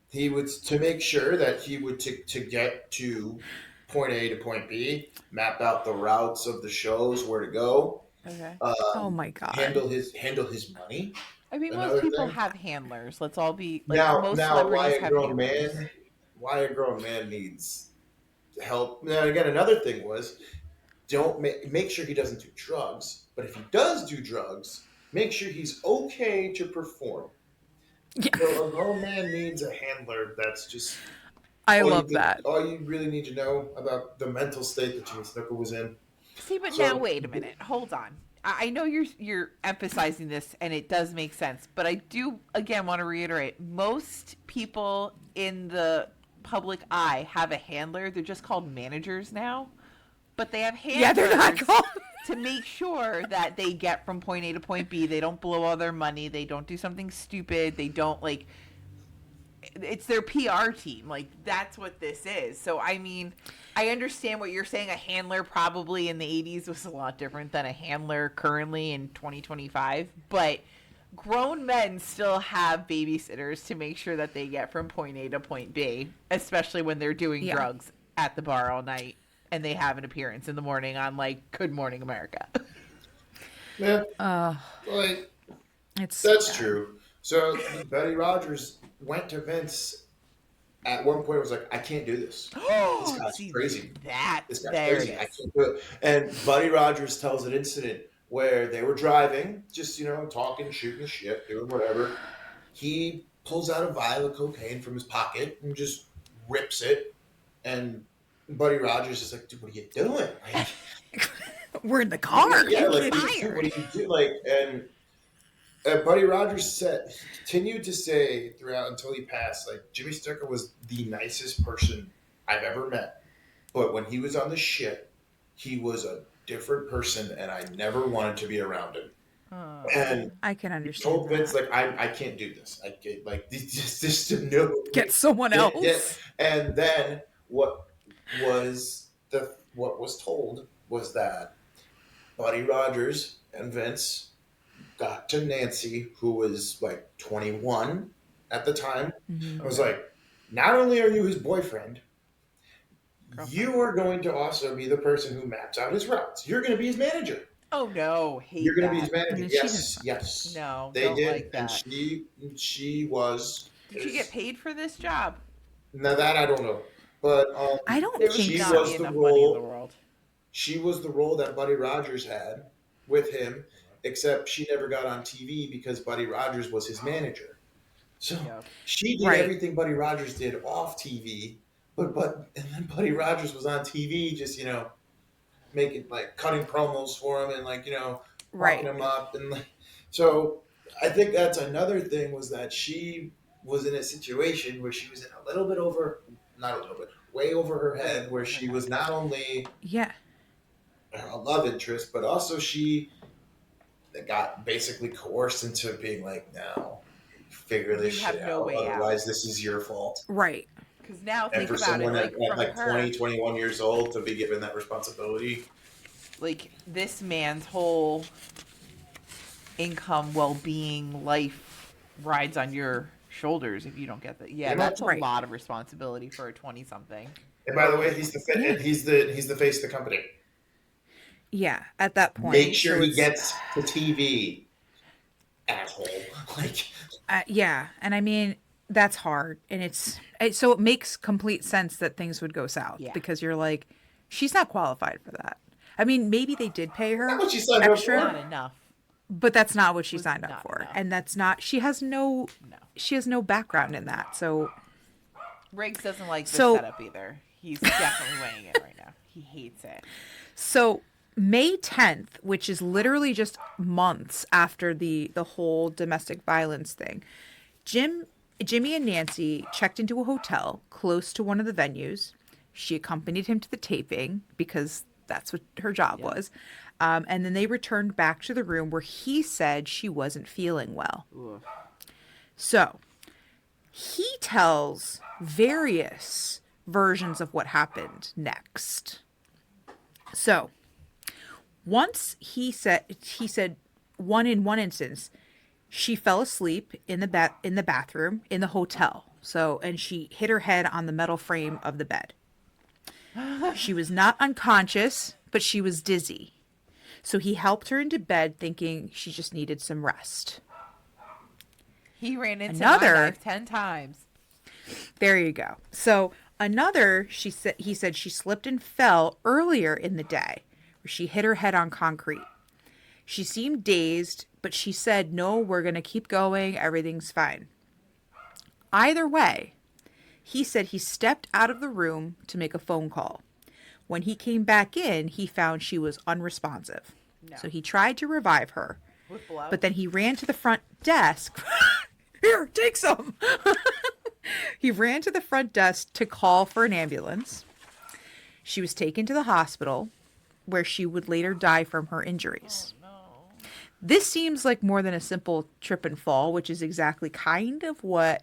He was to make sure that he would to get to point A to point B, map out the routes of the shows, where to go, Okay. Oh um, my god. handle his money. I mean, most Another people thing. have handlers. Let's all be like, most Now, celebrities have handlers. why a grown man needs help. Now, again, another thing was don't make sure he doesn't do drugs. But if he does do drugs, make sure he's okay to perform. Yeah. So a grown man needs a handler. That's just I love that. all you really need to know about the mental state that Jimmy Snuka was in. See, but now So wait a minute. Hold on. I know you're emphasizing this, and it does make sense. But I do again want to reiterate: most people in the public eye have a handler. They're just called managers now, but they have handlers Yeah, they're not called. to make sure that they get from point A to point B. They don't blow all their money. They don't do something stupid. They don't like. It's their PR team. Like that's what this is. So I mean, I understand what you're saying. A handler probably in the 80s was a lot different than a handler currently in 2025, but grown men still have babysitters to make sure that they get from point A to point B, especially when they're doing Yeah. drugs at the bar all night and they have an appearance in the morning on like Good Morning America. yeah, Uh, like it's that's true. So Buddy Rogers went to Vince at one point. Was like, I can't do this. This guy's See, crazy. that This guy's there crazy. it I is. can't do it. And Buddy Rogers tells an incident where they were driving, just talking, shooting the shit, doing whatever. He pulls out a vial of cocaine from his pocket and just rips it. And Buddy Rogers is like, dude, what are you doing? Like, We're in the car. yeah, You like, get what do you do? Like, and Buddy Rogers said, he continued to say throughout until he passed, like, Jimmy Snuka was the nicest person I've ever met. But when he was on the shit, he was a different person, and I never wanted to be around him. Oh. And I can he understand told Vince, that. like, I can't do this. I can't, like, this no. Get someone Yeah, else. yeah. And then what was told was that Buddy Rogers and Vince got to Nancy, who was like 21 at the time. Mhm. I was like, not only are you his boyfriend, Girlfriend. you are going to also be the person who maps out his routes. You're going to be his manager. Oh no, hate You're going to be that. his manager. And then she Yes, didn't- yes. No, They don't did, like that. and she was. Did she get paid for this job? Now that I don't know, but I don't There think would she not was be the enough money in the role. world. She was the role that Buddy Rogers had with him, except she never got on TV because Buddy Rogers was his manager. So Yep. she did Right. everything Buddy Rogers did off TV, and then Buddy Rogers was on TV, just making like cutting promos for him and Right. walking him up and so I think that's another thing was that she was in a situation where she was in a little bit over, not a little bit, way over her head, where she was not only Yeah. a love interest, but also she got basically coerced into being like, no, figure this You have shit no out. way out. Otherwise, this is your fault. Right. Because now And think for about it, someone like at from like her, 20, 21 years old to be given that responsibility. like this man's whole income, well-being, life rides on your shoulders if you don't get that. Yeah, that's a Right. lot of responsibility for a 20-something. And by the way, he's the face of the company. Yeah. At that point, Make sure so he it's- gets to TV, asshole. Like, yeah, and I mean that's hard, and so it makes complete sense that things would go south because you're like, she's not qualified for that. I mean, maybe they did pay her not what she signed up extra, for. Not enough. but that's not what she Was signed up not for, enough. and that's not. She has no background in that, so Riggs doesn't like this So- setup either. He's definitely weighing it right now. He hates it. So May 10th, which is literally just months after the whole domestic violence thing, Jimmy and Nancy checked into a hotel close to one of the venues. She accompanied him to the taping because that's what her job was. And then they returned back to the room where he said she wasn't feeling well. Oof. So he tells various versions of what happened next. So once he said in one instance, she fell asleep in the bathroom in the hotel. So, and she hit her head on the metal frame of the bed. She was not unconscious, but she was dizzy. So he helped her into bed thinking she just needed some rest. He ran into Another- my knife 10 times. There you go. So he said she slipped and fell earlier in the day where she hit her head on concrete. She seemed dazed, but she said, no, we're going to keep going. Everything's fine. Either way, he said he stepped out of the room to make a phone call. When he came back in, he found she was unresponsive. No. So he tried to revive her, With blood. but then he ran to the front desk. Here, take some. He ran to the front desk to call for an ambulance. She was taken to the hospital where she would later die from her injuries. Oh, no. This seems like more than a simple trip and fall, which is exactly kind of what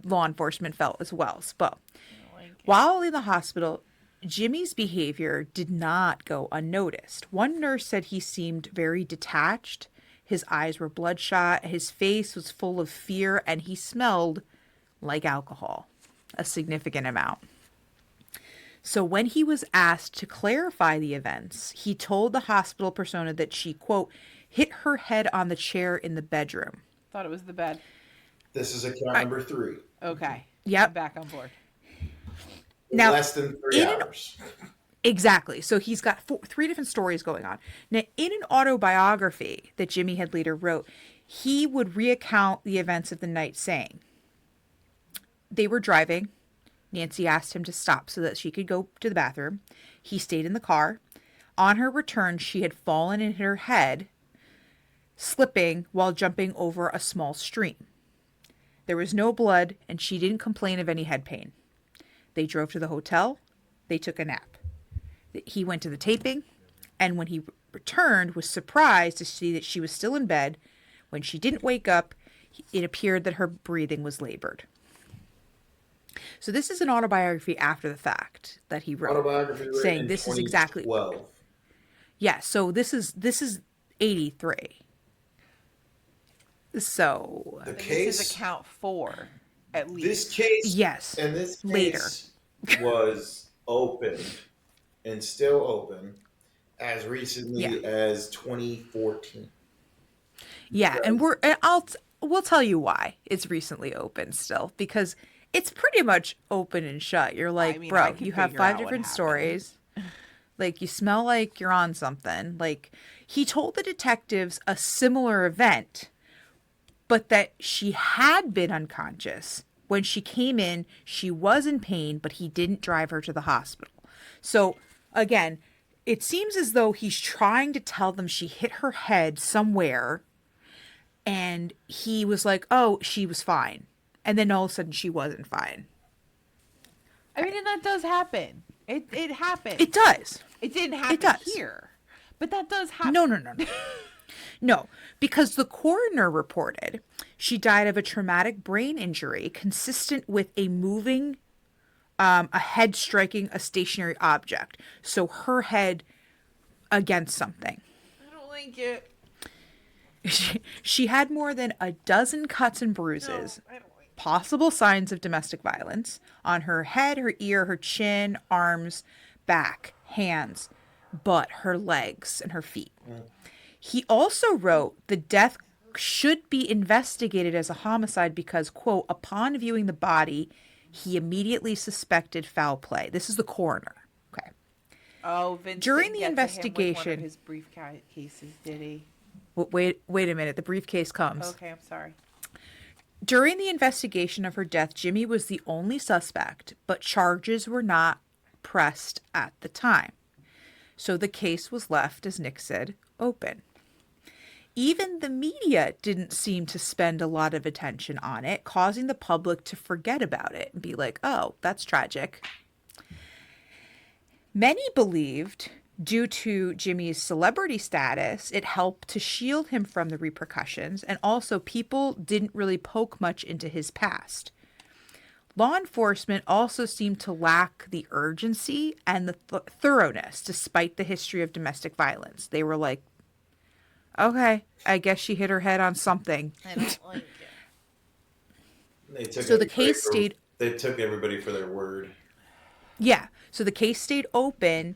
law enforcement felt as well. But while in the hospital, Jimmy's behavior did not go unnoticed. One nurse said he seemed very detached. His eyes were bloodshot. His face was full of fear, and he smelled like alcohol, a significant amount. So when he was asked to clarify the events, he told the hospital persona that she, quote, hit her head on the chair in the bedroom. Thought it was the bed. This is account number 3. Okay. Yep. I'm back on board. Now, Less than 3 hours. Exactly. So he's got 3 different stories going on. Now, in an autobiography that Jimmy had later wrote, he would recount the events of the night saying, they were driving. Nancy asked him to stop so that she could go to the bathroom. He stayed in the car. On her return, she had fallen and hit her head, slipping while jumping over a small stream. There was no blood, and she didn't complain of any head pain. They drove to the hotel. They took a nap. He went to the taping, and when he returned, was surprised to see that she was still in bed. When she didn't wake up, it appeared that her breathing was labored. So this is an autobiography after the fact that he wrote, Autobiography written saying in this is exactly 2012. Yeah, so this is 83. So The And case. this is account 4, at least. This case. yes, And this case later. was opened and still open as recently as 2014. Yeah, and we'll tell you why it's recently open still, because it's pretty much open and shut. You're like, I mean, I bro, can you have figure 5 out what different happened. stories. Like, you smell like you're on something. Like, He told the detectives a similar event, but that she had been unconscious. When she came in, she was in pain, but he didn't drive her to the hospital. So, again, it seems as though he's trying to tell them she hit her head somewhere, and he was like, oh, she was fine. And then all of a sudden she wasn't fine. I mean, and that does happen. It happens. It does. It didn't happen here. But that does happen. No. No, because the coroner reported she died of a traumatic brain injury consistent with a head striking a stationary object. So her head against something. I don't like it. She had more than a dozen cuts and bruises, No, I don't like it. possible signs of domestic violence on her head, her ear, her chin, arms, back, hands, butt, her legs, and her feet. He also wrote the death should be investigated as a homicide because, quote, upon viewing the body, he immediately suspected foul play. This is the coroner. Okay. Oh, Vince During didn't the get to him with investigation- one of his briefcases, did he? Wait a minute. The briefcase comes. Okay, I'm sorry. During the investigation of her death, Jimmy was the only suspect, but charges were not pressed at the time. So the case was left, as Nick said, open. Even the media didn't seem to spend a lot of attention on it, causing the public to forget about it and be like, oh, that's tragic. Many believed, due to Jimmy's celebrity status, it helped to shield him from the repercussions, and also people didn't really poke much into his past. Law enforcement also seemed to lack the urgency and the thoroughness despite the history of domestic violence. They were like, okay, I guess she hit her head on something. I don't like it. So the case stayed... They took everybody for their word. Yeah, so the case stayed open,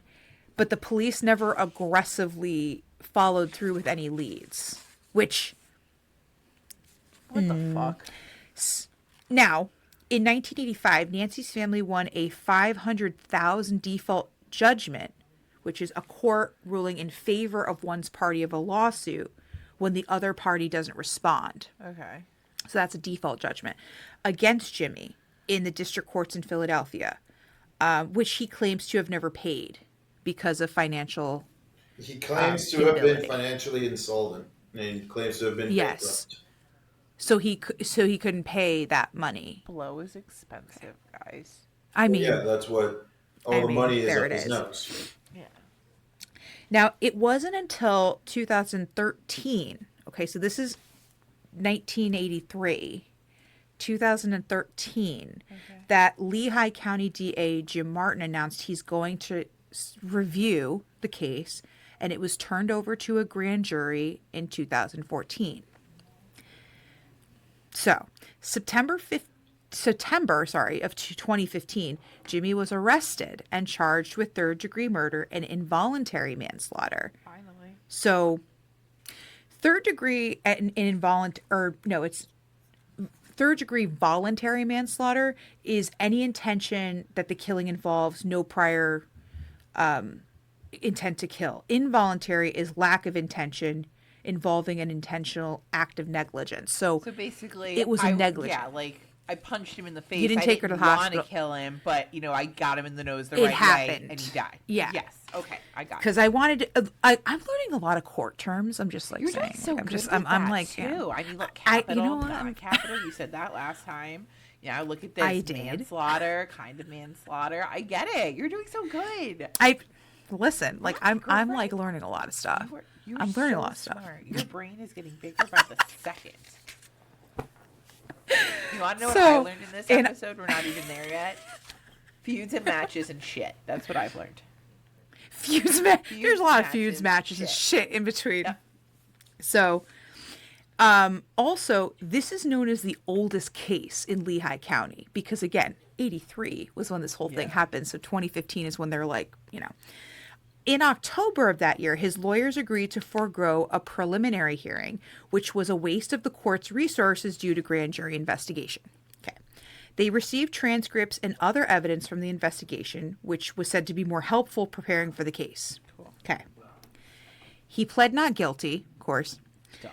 but the police never aggressively followed through with any leads, which... What the fuck? Now, in 1985, Nancy's family won a $500,000 default judgment, which is a court ruling in favor of one's party of a lawsuit when the other party doesn't respond. Okay. So that's a default judgment against Jimmy in the district courts in Philadelphia, which he claims to have never paid because of financial. He claims to have been financially insolvent, and he claims to have been bankrupt. So he couldn't pay that money. Blow is expensive, guys. I mean, yeah, that's what the money is up his nose. Yeah. Now, it wasn't until 2013, okay, so this is 1983, 2013, that Lehigh County DA Jim Martin announced he's going to review the case, and it was turned over to a grand jury in 2014. So, September of 2015, Jimmy was arrested and charged with third-degree murder and involuntary manslaughter. Finally. So, third-degree third-degree voluntary manslaughter is any intention that the killing involves no prior intent to kill. Involuntary is lack of intention involving an intentional act of negligence. So basically, it was a negligence. Yeah, like I punched him in the face. You didn't take her to the hospital. I didn't want to kill him, but I got him in the nose the It right happened. way, and he died. Yeah. Yes. Okay, I got it. Because I wanted to, I'm learning a lot of court terms. I'm just like You're saying. doing so I'm good just, with I'm that, like, too. yeah. I mean, look, capital, you know what? not capital. You said that last time. Yeah, look at this. I did. Manslaughter, kind of manslaughter. I get it. You're doing so good. Listen, like I'm like learning a lot of stuff. I'm learning a lot of stuff. Smart. Your brain is getting bigger by the second. You want to know what I learned in this episode? We're not even there yet. Feuds and matches and shit. That's what I've learned. There's a lot of feuds, matches, and shit in between. Yep. So, also, this is known as the oldest case in Lehigh County because, again, 83 was when this whole thing happened. So 2015 is when they're like, In October of that year, his lawyers agreed to forego a preliminary hearing, which was a waste of the court's resources due to grand jury investigation. Okay. They received transcripts and other evidence from the investigation, which was said to be more helpful preparing for the case. Cool. Okay. He pled not guilty, of course, Dumb.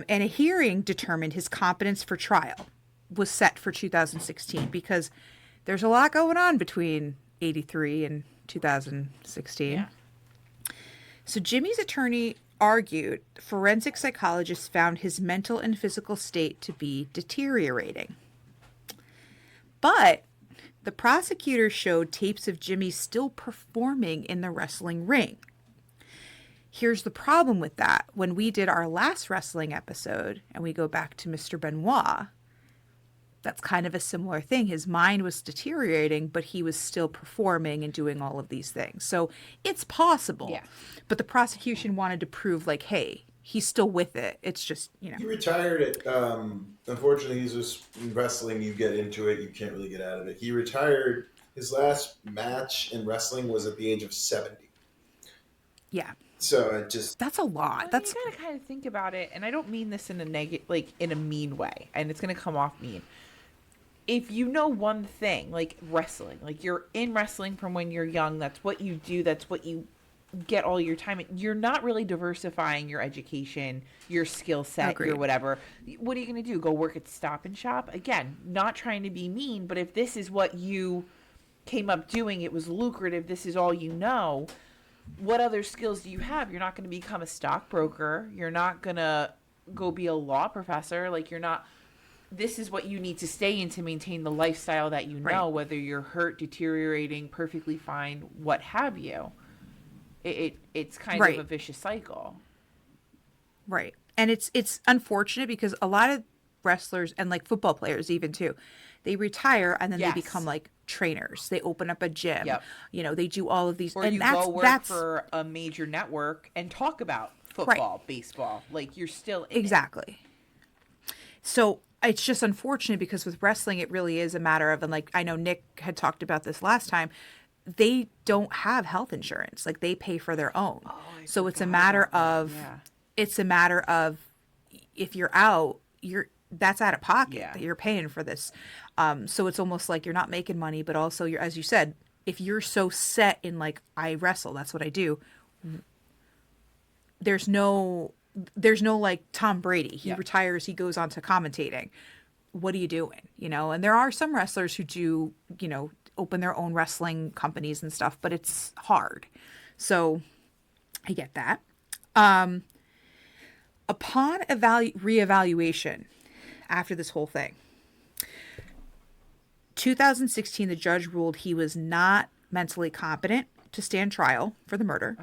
and a hearing determined his competence for trial was set for 2016 because there's a lot going on between 83 and 2016. Yeah. So Jimmy's attorney argued forensic psychologists found his mental and physical state to be deteriorating. But the prosecutor showed tapes of Jimmy still performing in the wrestling ring. Here's the problem with that. When we did our last wrestling episode and we go back to Mr. Benoit, that's kind of a similar thing. His mind was deteriorating, but he was still performing and doing all of these things. So it's possible. Yeah. But the prosecution wanted to prove, like, hey, he's still with it. It's just, He retired at, unfortunately, he's just in wrestling, you get into it, you can't really get out of it. He retired, his last match in wrestling was at the age of 70. Yeah. So it just... That's a lot. Well, That's you gotta kind of think about it, and I don't mean this in a negative, like in a mean way, and it's gonna come off mean. If you know one thing, like wrestling, like you're in wrestling from when you're young, that's what you do, that's what you get all your time in. You're not really diversifying your education, your skill set, Agreed. your whatever. What are you going to do? Go work at Stop and Shop? Again, not trying to be mean, but if this is what you came up doing, it was lucrative, this is all you know, what other skills do you have? You're not going to become a stockbroker. You're not going to go be a law professor. Like, you're not... This is what you need to stay in to maintain the lifestyle that you know, Right. whether you're hurt, deteriorating, perfectly fine, what have you. It's kind Right. of a vicious cycle. right. And it's unfortunate because a lot of wrestlers and like football players even too, they retire and then Yes. they become like trainers. They open up a gym. Yep. They do all of these Or and you that's go work that's for a major network and talk about football, baseball. Like, you're still in it. exactly. So it's just unfortunate because with wrestling, it really is a matter of, and like I know Nick had talked about this last time, they don't have health insurance. Like they pay for their own. So it's a matter of, Yeah. it's a matter of if you're out, that's out of pocket Yeah. that you're paying for this. So it's almost like you're not making money, but also you're, as you said, if you're so set in like, I wrestle, that's what I do. There's no like Tom Brady. He Yeah. retires, he goes on to commentating. What are you doing? And there are some wrestlers who do, open their own wrestling companies and stuff, but it's hard. So I get that. Upon reevaluation after this whole thing, 2016, the judge ruled he was not mentally competent to stand trial for the murder.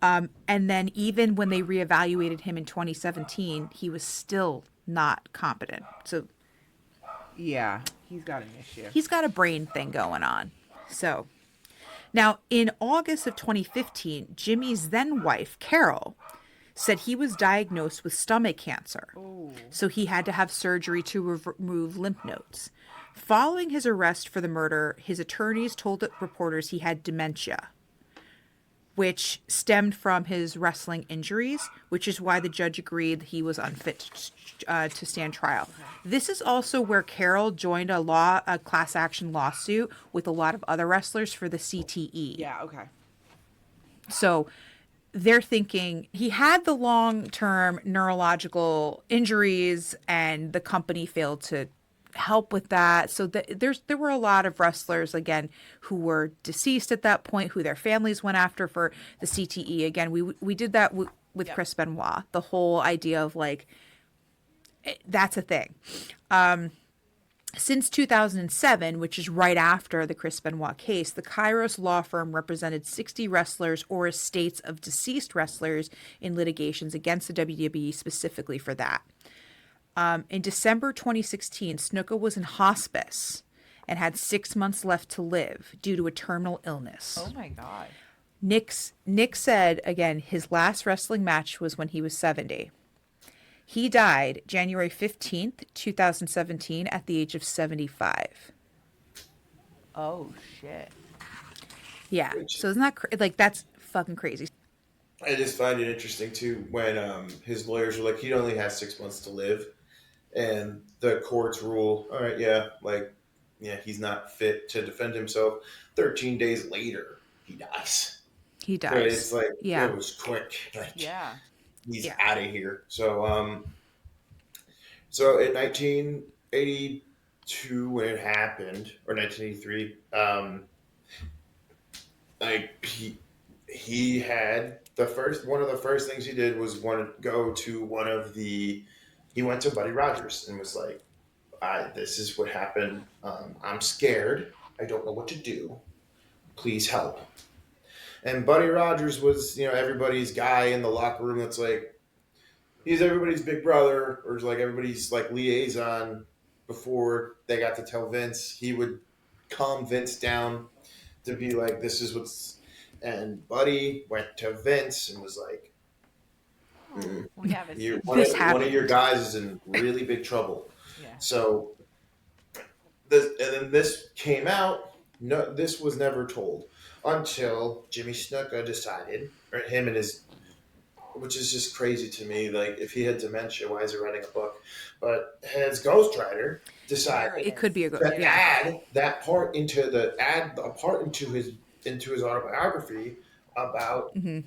And then even when they reevaluated him in 2017, he was still not competent. So Yeah. He's got an issue. he's got a brain thing going on. So now in August of 2015, Jimmy's then wife, Carol, said he was diagnosed with stomach cancer. So he had to have surgery to remove lymph nodes. Following his arrest for the murder, his attorneys told reporters he had dementia, which stemmed from his wrestling injuries, which is why the judge agreed he was unfit to stand trial. This is also where Carol joined a class action lawsuit with a lot of other wrestlers for the CTE. Yeah, okay. So they're thinking he had the long-term neurological injuries and the company failed to help with that. So there were a lot of wrestlers, again, who were deceased at that point, who their families went after for the CTE. Again, we did that with Yep. Chris Benoit, the whole idea of like, that's a thing. Since 2007, which is right after the Chris Benoit case, the Kairos law firm represented 60 wrestlers or estates of deceased wrestlers in litigations against the WWE specifically for that. In December 2016, Snuka was in hospice and had 6 months left to live due to a terminal illness. Oh my God. Nick said, again, his last wrestling match was when he was 70. He died January 15th, 2017 at the age of 75. Oh shit. Yeah. So isn't that like, that's fucking crazy. I just find it interesting too when his lawyers were like, he only has 6 months to live, and the courts rule, all right, he's not fit to defend himself. 13 days later, he dies. He So it's does. like Yeah. it was quick. Like Yeah. he's Yeah. out of here. So in 1982 when it happened, or 1983, like he had one of the first things he did was want to go to one of the he went to Buddy Rogers and was like, this is what happened. I'm scared. I don't know what to do. Please help. And Buddy Rogers was, everybody's guy in the locker room that's like, he's everybody's big brother, or like everybody's like liaison before they got to tell Vince. He would calm Vince down to be like, this is what's. And Buddy went to Vince and was like, Oh, we have a you scene. This one of your happened. guys is in really big trouble. Yeah. So and then this came out. No, this was never told until Jimmy Snuka decided, or him and his, which is just crazy to me. Like, if he had dementia, why is he writing a book? But his ghostwriter decided It could be a good. to Yeah. add that part add a part into his autobiography about Hmm.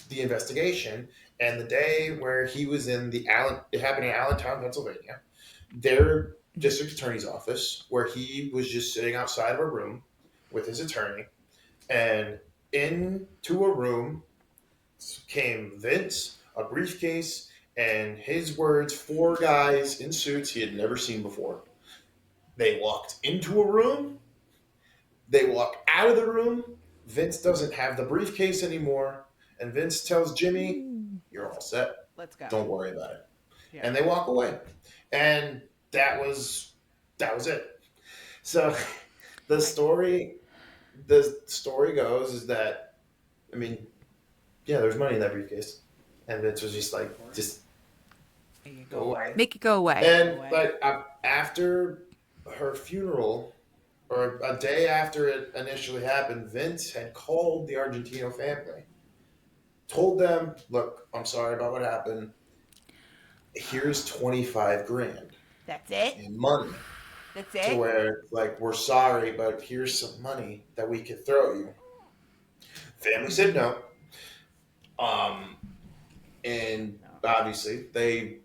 the investigation and the day where he was in it happened in Allentown, Pennsylvania, their district attorney's office, where he was just sitting outside of a room with his attorney, and into a room came Vince, a briefcase, and his words, four guys in suits he had never seen before. They walked into a room, they walked out of the room. Vince doesn't have the briefcase anymore, and Vince tells Jimmy, "You're all set. Let's go. Don't worry about it." Yeah. And they walk away. And that was it. So the story goes is that, I mean, yeah, there's money in that briefcase, and Vince was just like, just There you go go. away. Make it go away. And away. like after her funeral, or a day after it initially happened, Vince had called the Argentino family, told them, "Look, I'm sorry about what happened. Here's 25 grand That's it. in money." That's To it. where, like, we're sorry, but here's some money that we could throw you. Family said no. Um, and obviously they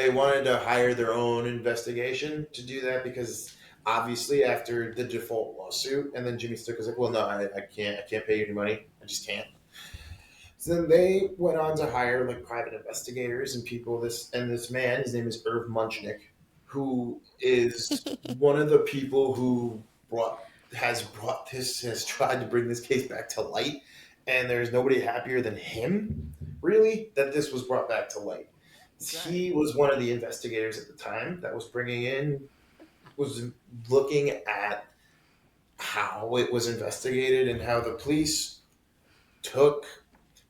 wanted to hire their own investigation to do that, because obviously after the default lawsuit, and then Jimmy Snuka was like, well, no, I can't pay you any money. I just can't. So then they went on to hire like private investigators and people. This man, his name is Irv Munchnick, who is one of the people who has tried to bring this case back to light, and there's nobody happier than him, really, that this was brought back to light. He was one of the investigators at the time that was looking at how it was investigated and how the police took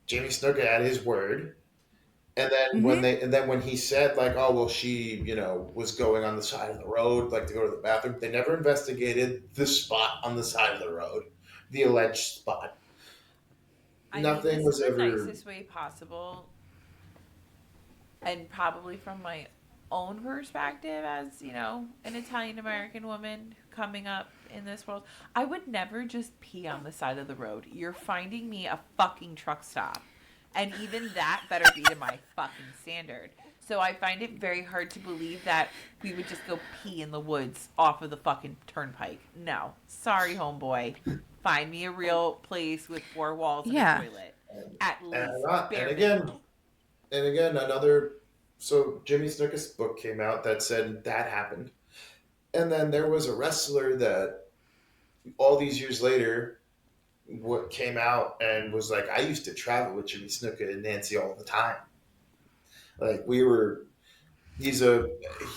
Jimmy Snuka at his word. And then when he said, like, oh well, she was going on the side of the road, like, to go to the bathroom, they never investigated the spot on the side of the road, the alleged spot. Nothing this was is the ever. nicest way possible, and probably from my own perspective as an Italian American woman coming up in this world, I would never just pee on the side of the road. You're finding me a fucking truck stop, and even that better be to my fucking standard. So I find it very hard to believe that we would just go pee in the woods off of the fucking turnpike. No, sorry, homeboy. Find me a real place with four walls and a toilet. At least. And again, another. So Jimmy Snuka's book came out that said that happened, and then there was a wrestler that all these years later what came out and was like, I used to travel with Jimmy Snuka and Nancy all the time. Like,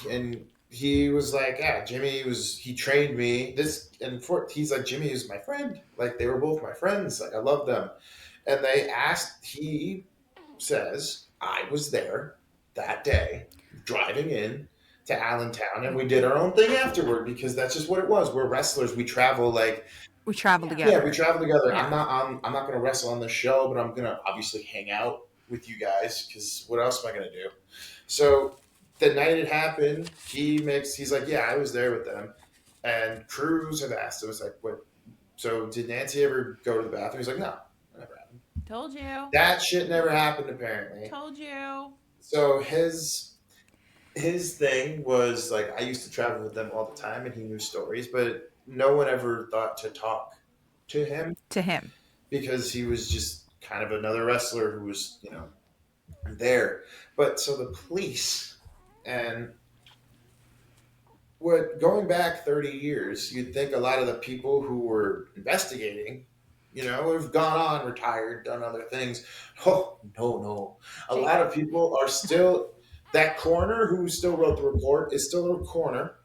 and he was like, yeah, he trained me he's like, Jimmy is my friend. Like, they were both my friends. Like, I love them. And he says, I was there that day driving in to Allentown, and we did our own thing afterward, because that's just what it was. We're wrestlers. We travel we travel yeah, together. we travel together. Yeah. I'm not going to wrestle on the show, but I'm going to obviously hang out with you guys, because what else am I going to do? So the night it happened, he's like, yeah, I was there with them. And Cruz had asked him, was like, what? So did Nancy ever go to the bathroom? He's like, no, Told you. That shit never happened, apparently. Told you. So his thing was like, I used to travel with them all the time, and he knew stories, but no one ever thought to talk to him To him. because he was just kind of another wrestler who was, there. But so the police and what going back 30 years, you'd think a lot of the people who were investigating, have gone on, retired, done other things. Oh, no. A lot of people are still, that coroner who still wrote the report is still a coroner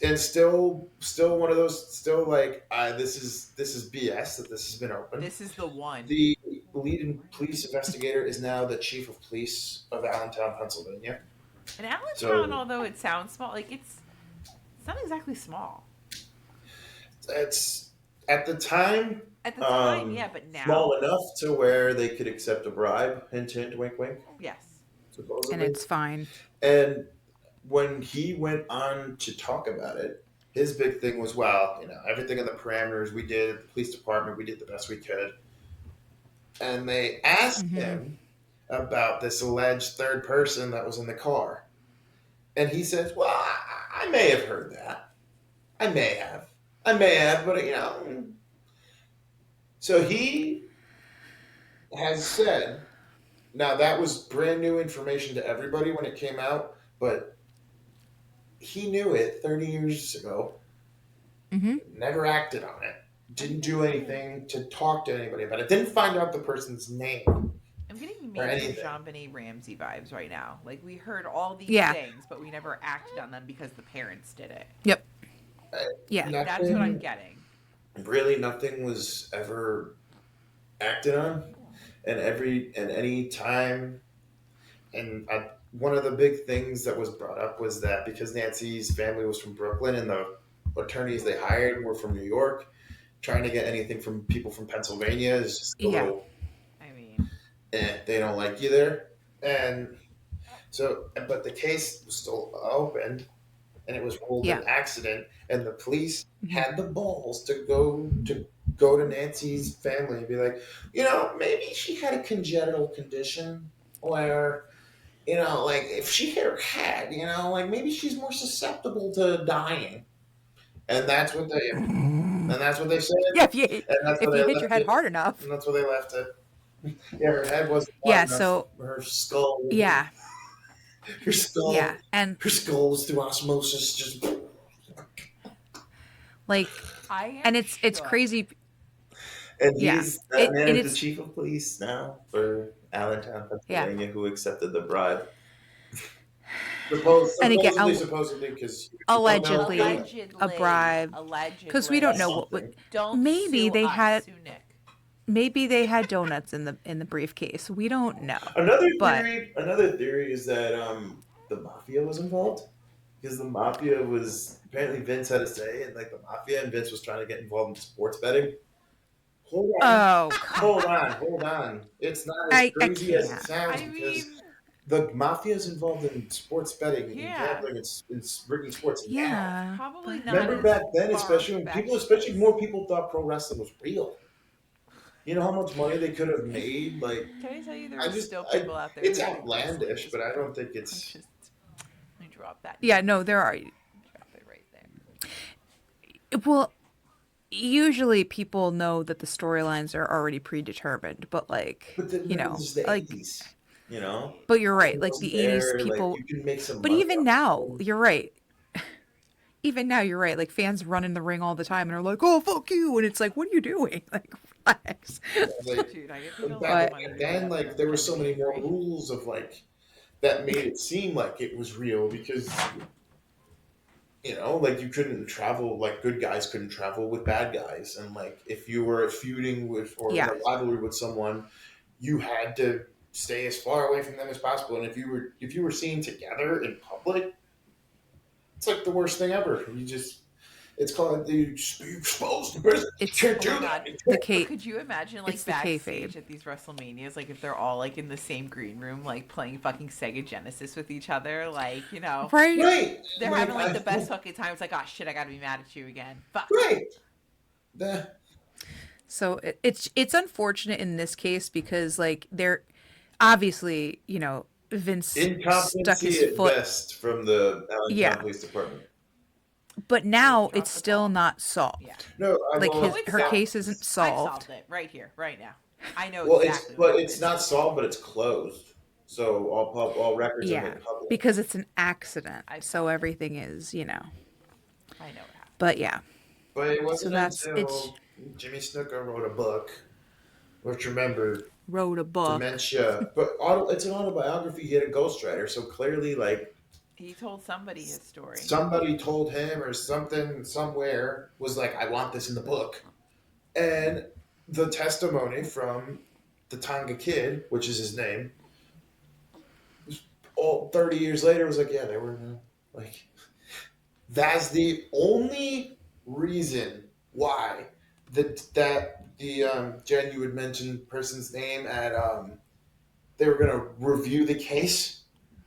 and still one of those, still like, this is BS that this has been open. This is the one. The lead police investigator is now the chief of police of Allentown, Pennsylvania. And Allentown, although it sounds small, like it's not exactly small. It's at the time. At the time, yeah, but now small enough to where they could accept a bribe. Hint, hint, wink, wink. Yes. Supposedly. And it's fine. And when he went on to talk about it, his big thing was, well, everything in the parameters we did, the police department, we did the best we could. And they asked him about this alleged third person that was in the car. And he says, well, I may have heard that. I may have, but, So he has said, now that was brand new information to everybody when it came out, but he knew it 30 years ago, never acted on it, didn't do anything to talk to anybody about it, didn't find out the person's name. I'm getting major JonBenet Ramsey vibes right now. Like, we heard all these things, but we never acted on them because the parents did it. Yep. Yeah. That's what I'm getting. Really, nothing was ever acted on, and any time, and one of the big things that was brought up was that because Nancy's family was from Brooklyn and the attorneys they hired were from New York, trying to get anything from people from Pennsylvania is just a little. I mean, they don't like you there, and so, but the case was still open, and it was ruled an accident, and the police had the balls to go to Nancy's family and be like, maybe she had a congenital condition where, like if she hit her head, like maybe she's more susceptible to dying, and that's what they said. Yeah, if you hit your head hard enough, and that's what they left it. Yeah, her head wasn't hard enough. So her skull. Yeah. Her skull. Yeah, and her skull was through osmosis, just like, and it's crazy. And he's the chief of police now for Allentown, Pennsylvania, who accepted the bribe. Supposedly, because allegedly a bribe. Because we don't know what. Maybe they had. Maybe they had donuts in the briefcase. We don't know. Another theory is that the mafia was involved, because the mafia was apparently Vince had a say, and like the mafia and Vince was trying to get involved in sports betting. Hold on. It's not as crazy as it sounds, because the mafia is involved in sports betting and gambling and rigging sports. Yeah, probably not. Remember back then, especially more people thought pro wrestling was real. You know how much money they could have made? Like, can I tell you, there are still people out there. It's outlandish, but I don't think it's. Let me drop that. Yeah, no, there are. Drop it right there. Well, usually people know that the storylines are already predetermined, but like, the 80s, But you're right, like the 80s people. Like, you can make some but even now, you're right. Even now, you're right. Like, fans run in the ring all the time and are like, "Oh, fuck you!" And it's like, "What are you doing?" Like, relax. Dude, I get back then, like, there were so many more rules of like that made it seem like it was real, because like you couldn't travel, like good guys couldn't travel with bad guys, and like if you were feuding with or in a rivalry with someone, you had to stay as far away from them as possible. And if you were seen together in public, it's like the worst thing ever. It's called the exposed. You can't do that. Could you imagine, like, backstage at these WrestleManias, like, if they're all, like, in the same green room, like, playing fucking Sega Genesis with each other, like, Right. They're having, like, the best fucking time. It's like, oh, shit, I gotta be mad at you again. Fuck. Right. So it's unfortunate in this case because like they're obviously, Vince stuck his Incompetency at foot. best from the Allentown Yeah, Police Department. but They now it's dropped the still ball. not Yeah. solved. No, I Like Oh, will. it's her solved. case isn't I've solved. solved it right here, right now. I know Well, exactly what but it's happened. not solved, but it's closed. So all records are Yeah, made public. because it's an accident. I So solved it. everything is. I know what happened. But yeah. But it So wasn't that's it's until Jimmy Snuka wrote a book, which remember wrote a book. dementia, but it's an autobiography. He had a ghostwriter, so clearly, like He told somebody his story. somebody told him or something somewhere was like, "I want this in the book," and the testimony from the Tonga kid, which is his name, all 30 years later was like, "Yeah, they were like." That's the only reason why that the Jen, you had mentioned person's name at they were going to review the case.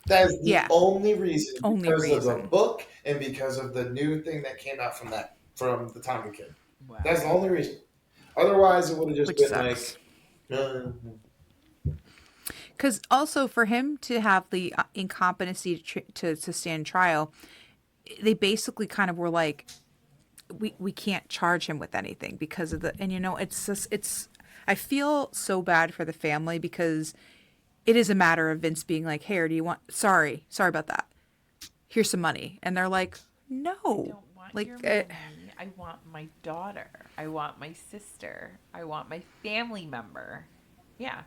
That is the Yeah, only reason, only because of the reason. book and because of the new thing that came out from the Tonga kid. Wow. That's the only reason. Otherwise, it would have just Which been sucks. like, Because also for him to have the incompetency to stand trial, they basically kind of were like, we can't charge him with anything because of the, and it's just, I feel so bad for the family because it is a matter of Vince being like, hey, do you want, sorry about that. Here's some money. And they're like, no. I don't want Like, your money. I want my daughter. I want my sister. I want my family member. Yeah.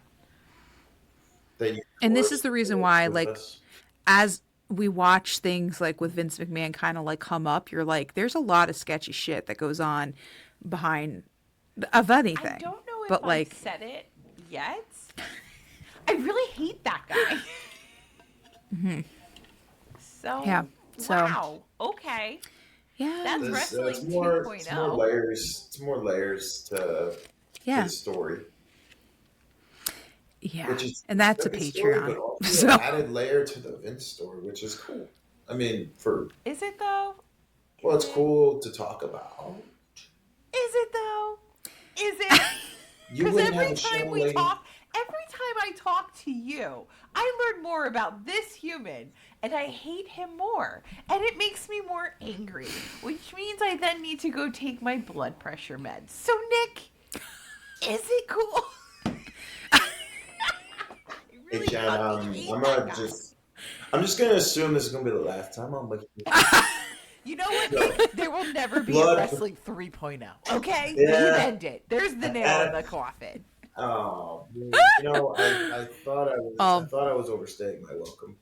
and this is the reason why, with like, us. as we watch things like with Vince McMahon kind of like come up, you're like, there's a lot of sketchy shit that goes on behind of anything. I don't know if but I've like, said it yet. I really hate that guy. So, Yeah, so- wow. Okay. yeah, That's It's wrestling more 2.0. it's more layers. It's more layers to yeah, the story. yeah, Which is and that's a good story, but Patreon. also So an added layer to the Vince story, which is cool. I mean, Is it though? it's Is it? cool to talk about. Is it though? Is it? You Because wouldn't have every a show time we lady. talk, every time I talk to you, I learn more about this human, and I hate him more, and it makes me more angry, which means I then need to go take my blood pressure meds. So Nick, is it cool? I Hey, really Jen, fucking hate I'm that gonna guy. I'm just gonna assume this is gonna be the last time I'm like, You know what, No. Nick? There will never be a Blood- Wrestling 3.0. Okay? Yeah. We've ended. There's the nail in the coffin. oh, man. I thought I thought I was overstaying my welcome.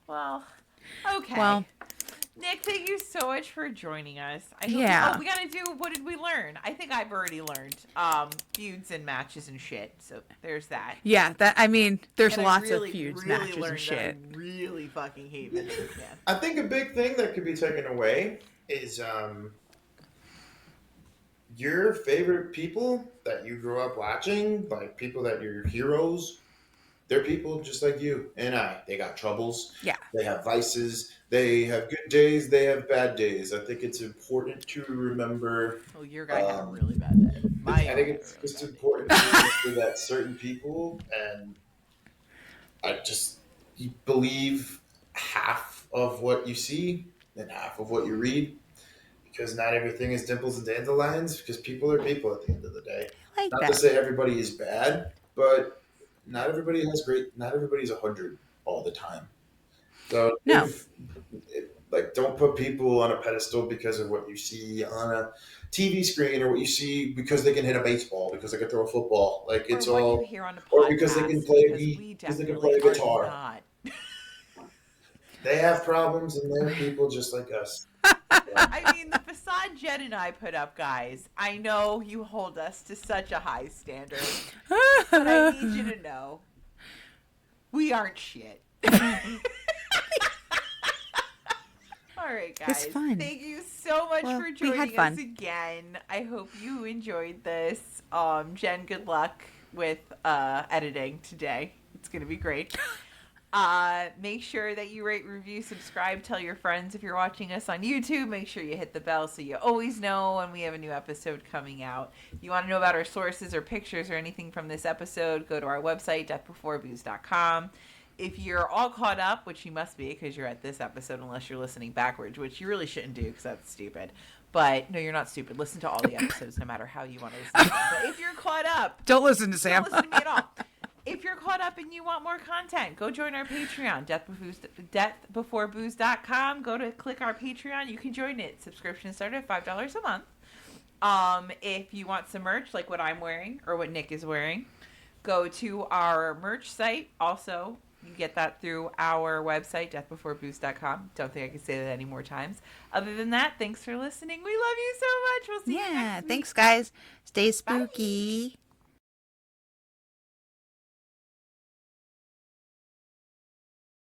Well, okay. Well, Nick, thank you so much for joining us. Yeah. We gotta do, what did we learn? I think I've already learned feuds and matches and shit. So there's that. yeah, that, I mean, there's And I lots really, of feuds, really matches, learned and shit. That I really fucking hate Vince McMahon. I think a big thing that could be taken away is your favorite people that you grew up watching, like people that are your heroes. They're people just like you and I. They got troubles. Yeah. They have vices. They have good days. They have bad days. I think it's important to remember. Well, your guy had a really bad day. My I guy think had a it's really just bad day. important to remember that certain people, and I just you believe half of what you see and half of what you read, because not everything is dimples and dandelions. Because people are people at the end of the day. I like Not that. to say everybody is bad, but not everybody has great. Not everybody's 100 all the time. So No. like don't put people on a pedestal because of what you see on a TV screen or what you see because they can hit a baseball, because they can throw a football. Like it's or what all, you hear on a podcast, or because they can play we because they can definitely play a guitar. are not. They have problems and they're people just like us. I mean, the facade Jen and I put up, guys, I know you hold us to such a high standard, but I need you to know we aren't shit. All right, guys. It's fun. Thank you so much Well, for we had joining fun. us again. I hope you enjoyed this. Jen, good luck with editing today. It's going to be great. Make sure that you rate, review, subscribe, tell your friends if you're watching us on YouTube. Make sure you hit the bell so you always know when we have a new episode coming out. If you want to know about our sources or pictures or anything from this episode, go to our website, deathbeforebooze.com. If you're all caught up, which you must be because you're at this episode unless you're listening backwards, which you really shouldn't do because that's stupid. But no, you're not stupid. Listen to all the episodes no matter how you want to listen to them. But if you're caught up, Don't listen to Sam. don't listen to me at all. If you're caught up and you want more content, go join our Patreon, deathbeforebooze.com. Go to click our Patreon. You can join it. Subscriptions start at $5 a month. If you want some merch like what I'm wearing or what Nick is wearing, go to our merch site. Also, you get that through our website, deathbeforebooze.com. Don't think I can say that any more times. Other than that, thanks for listening. We love you so much. We'll see you next week. Thanks, guys. Stay spooky. Bye.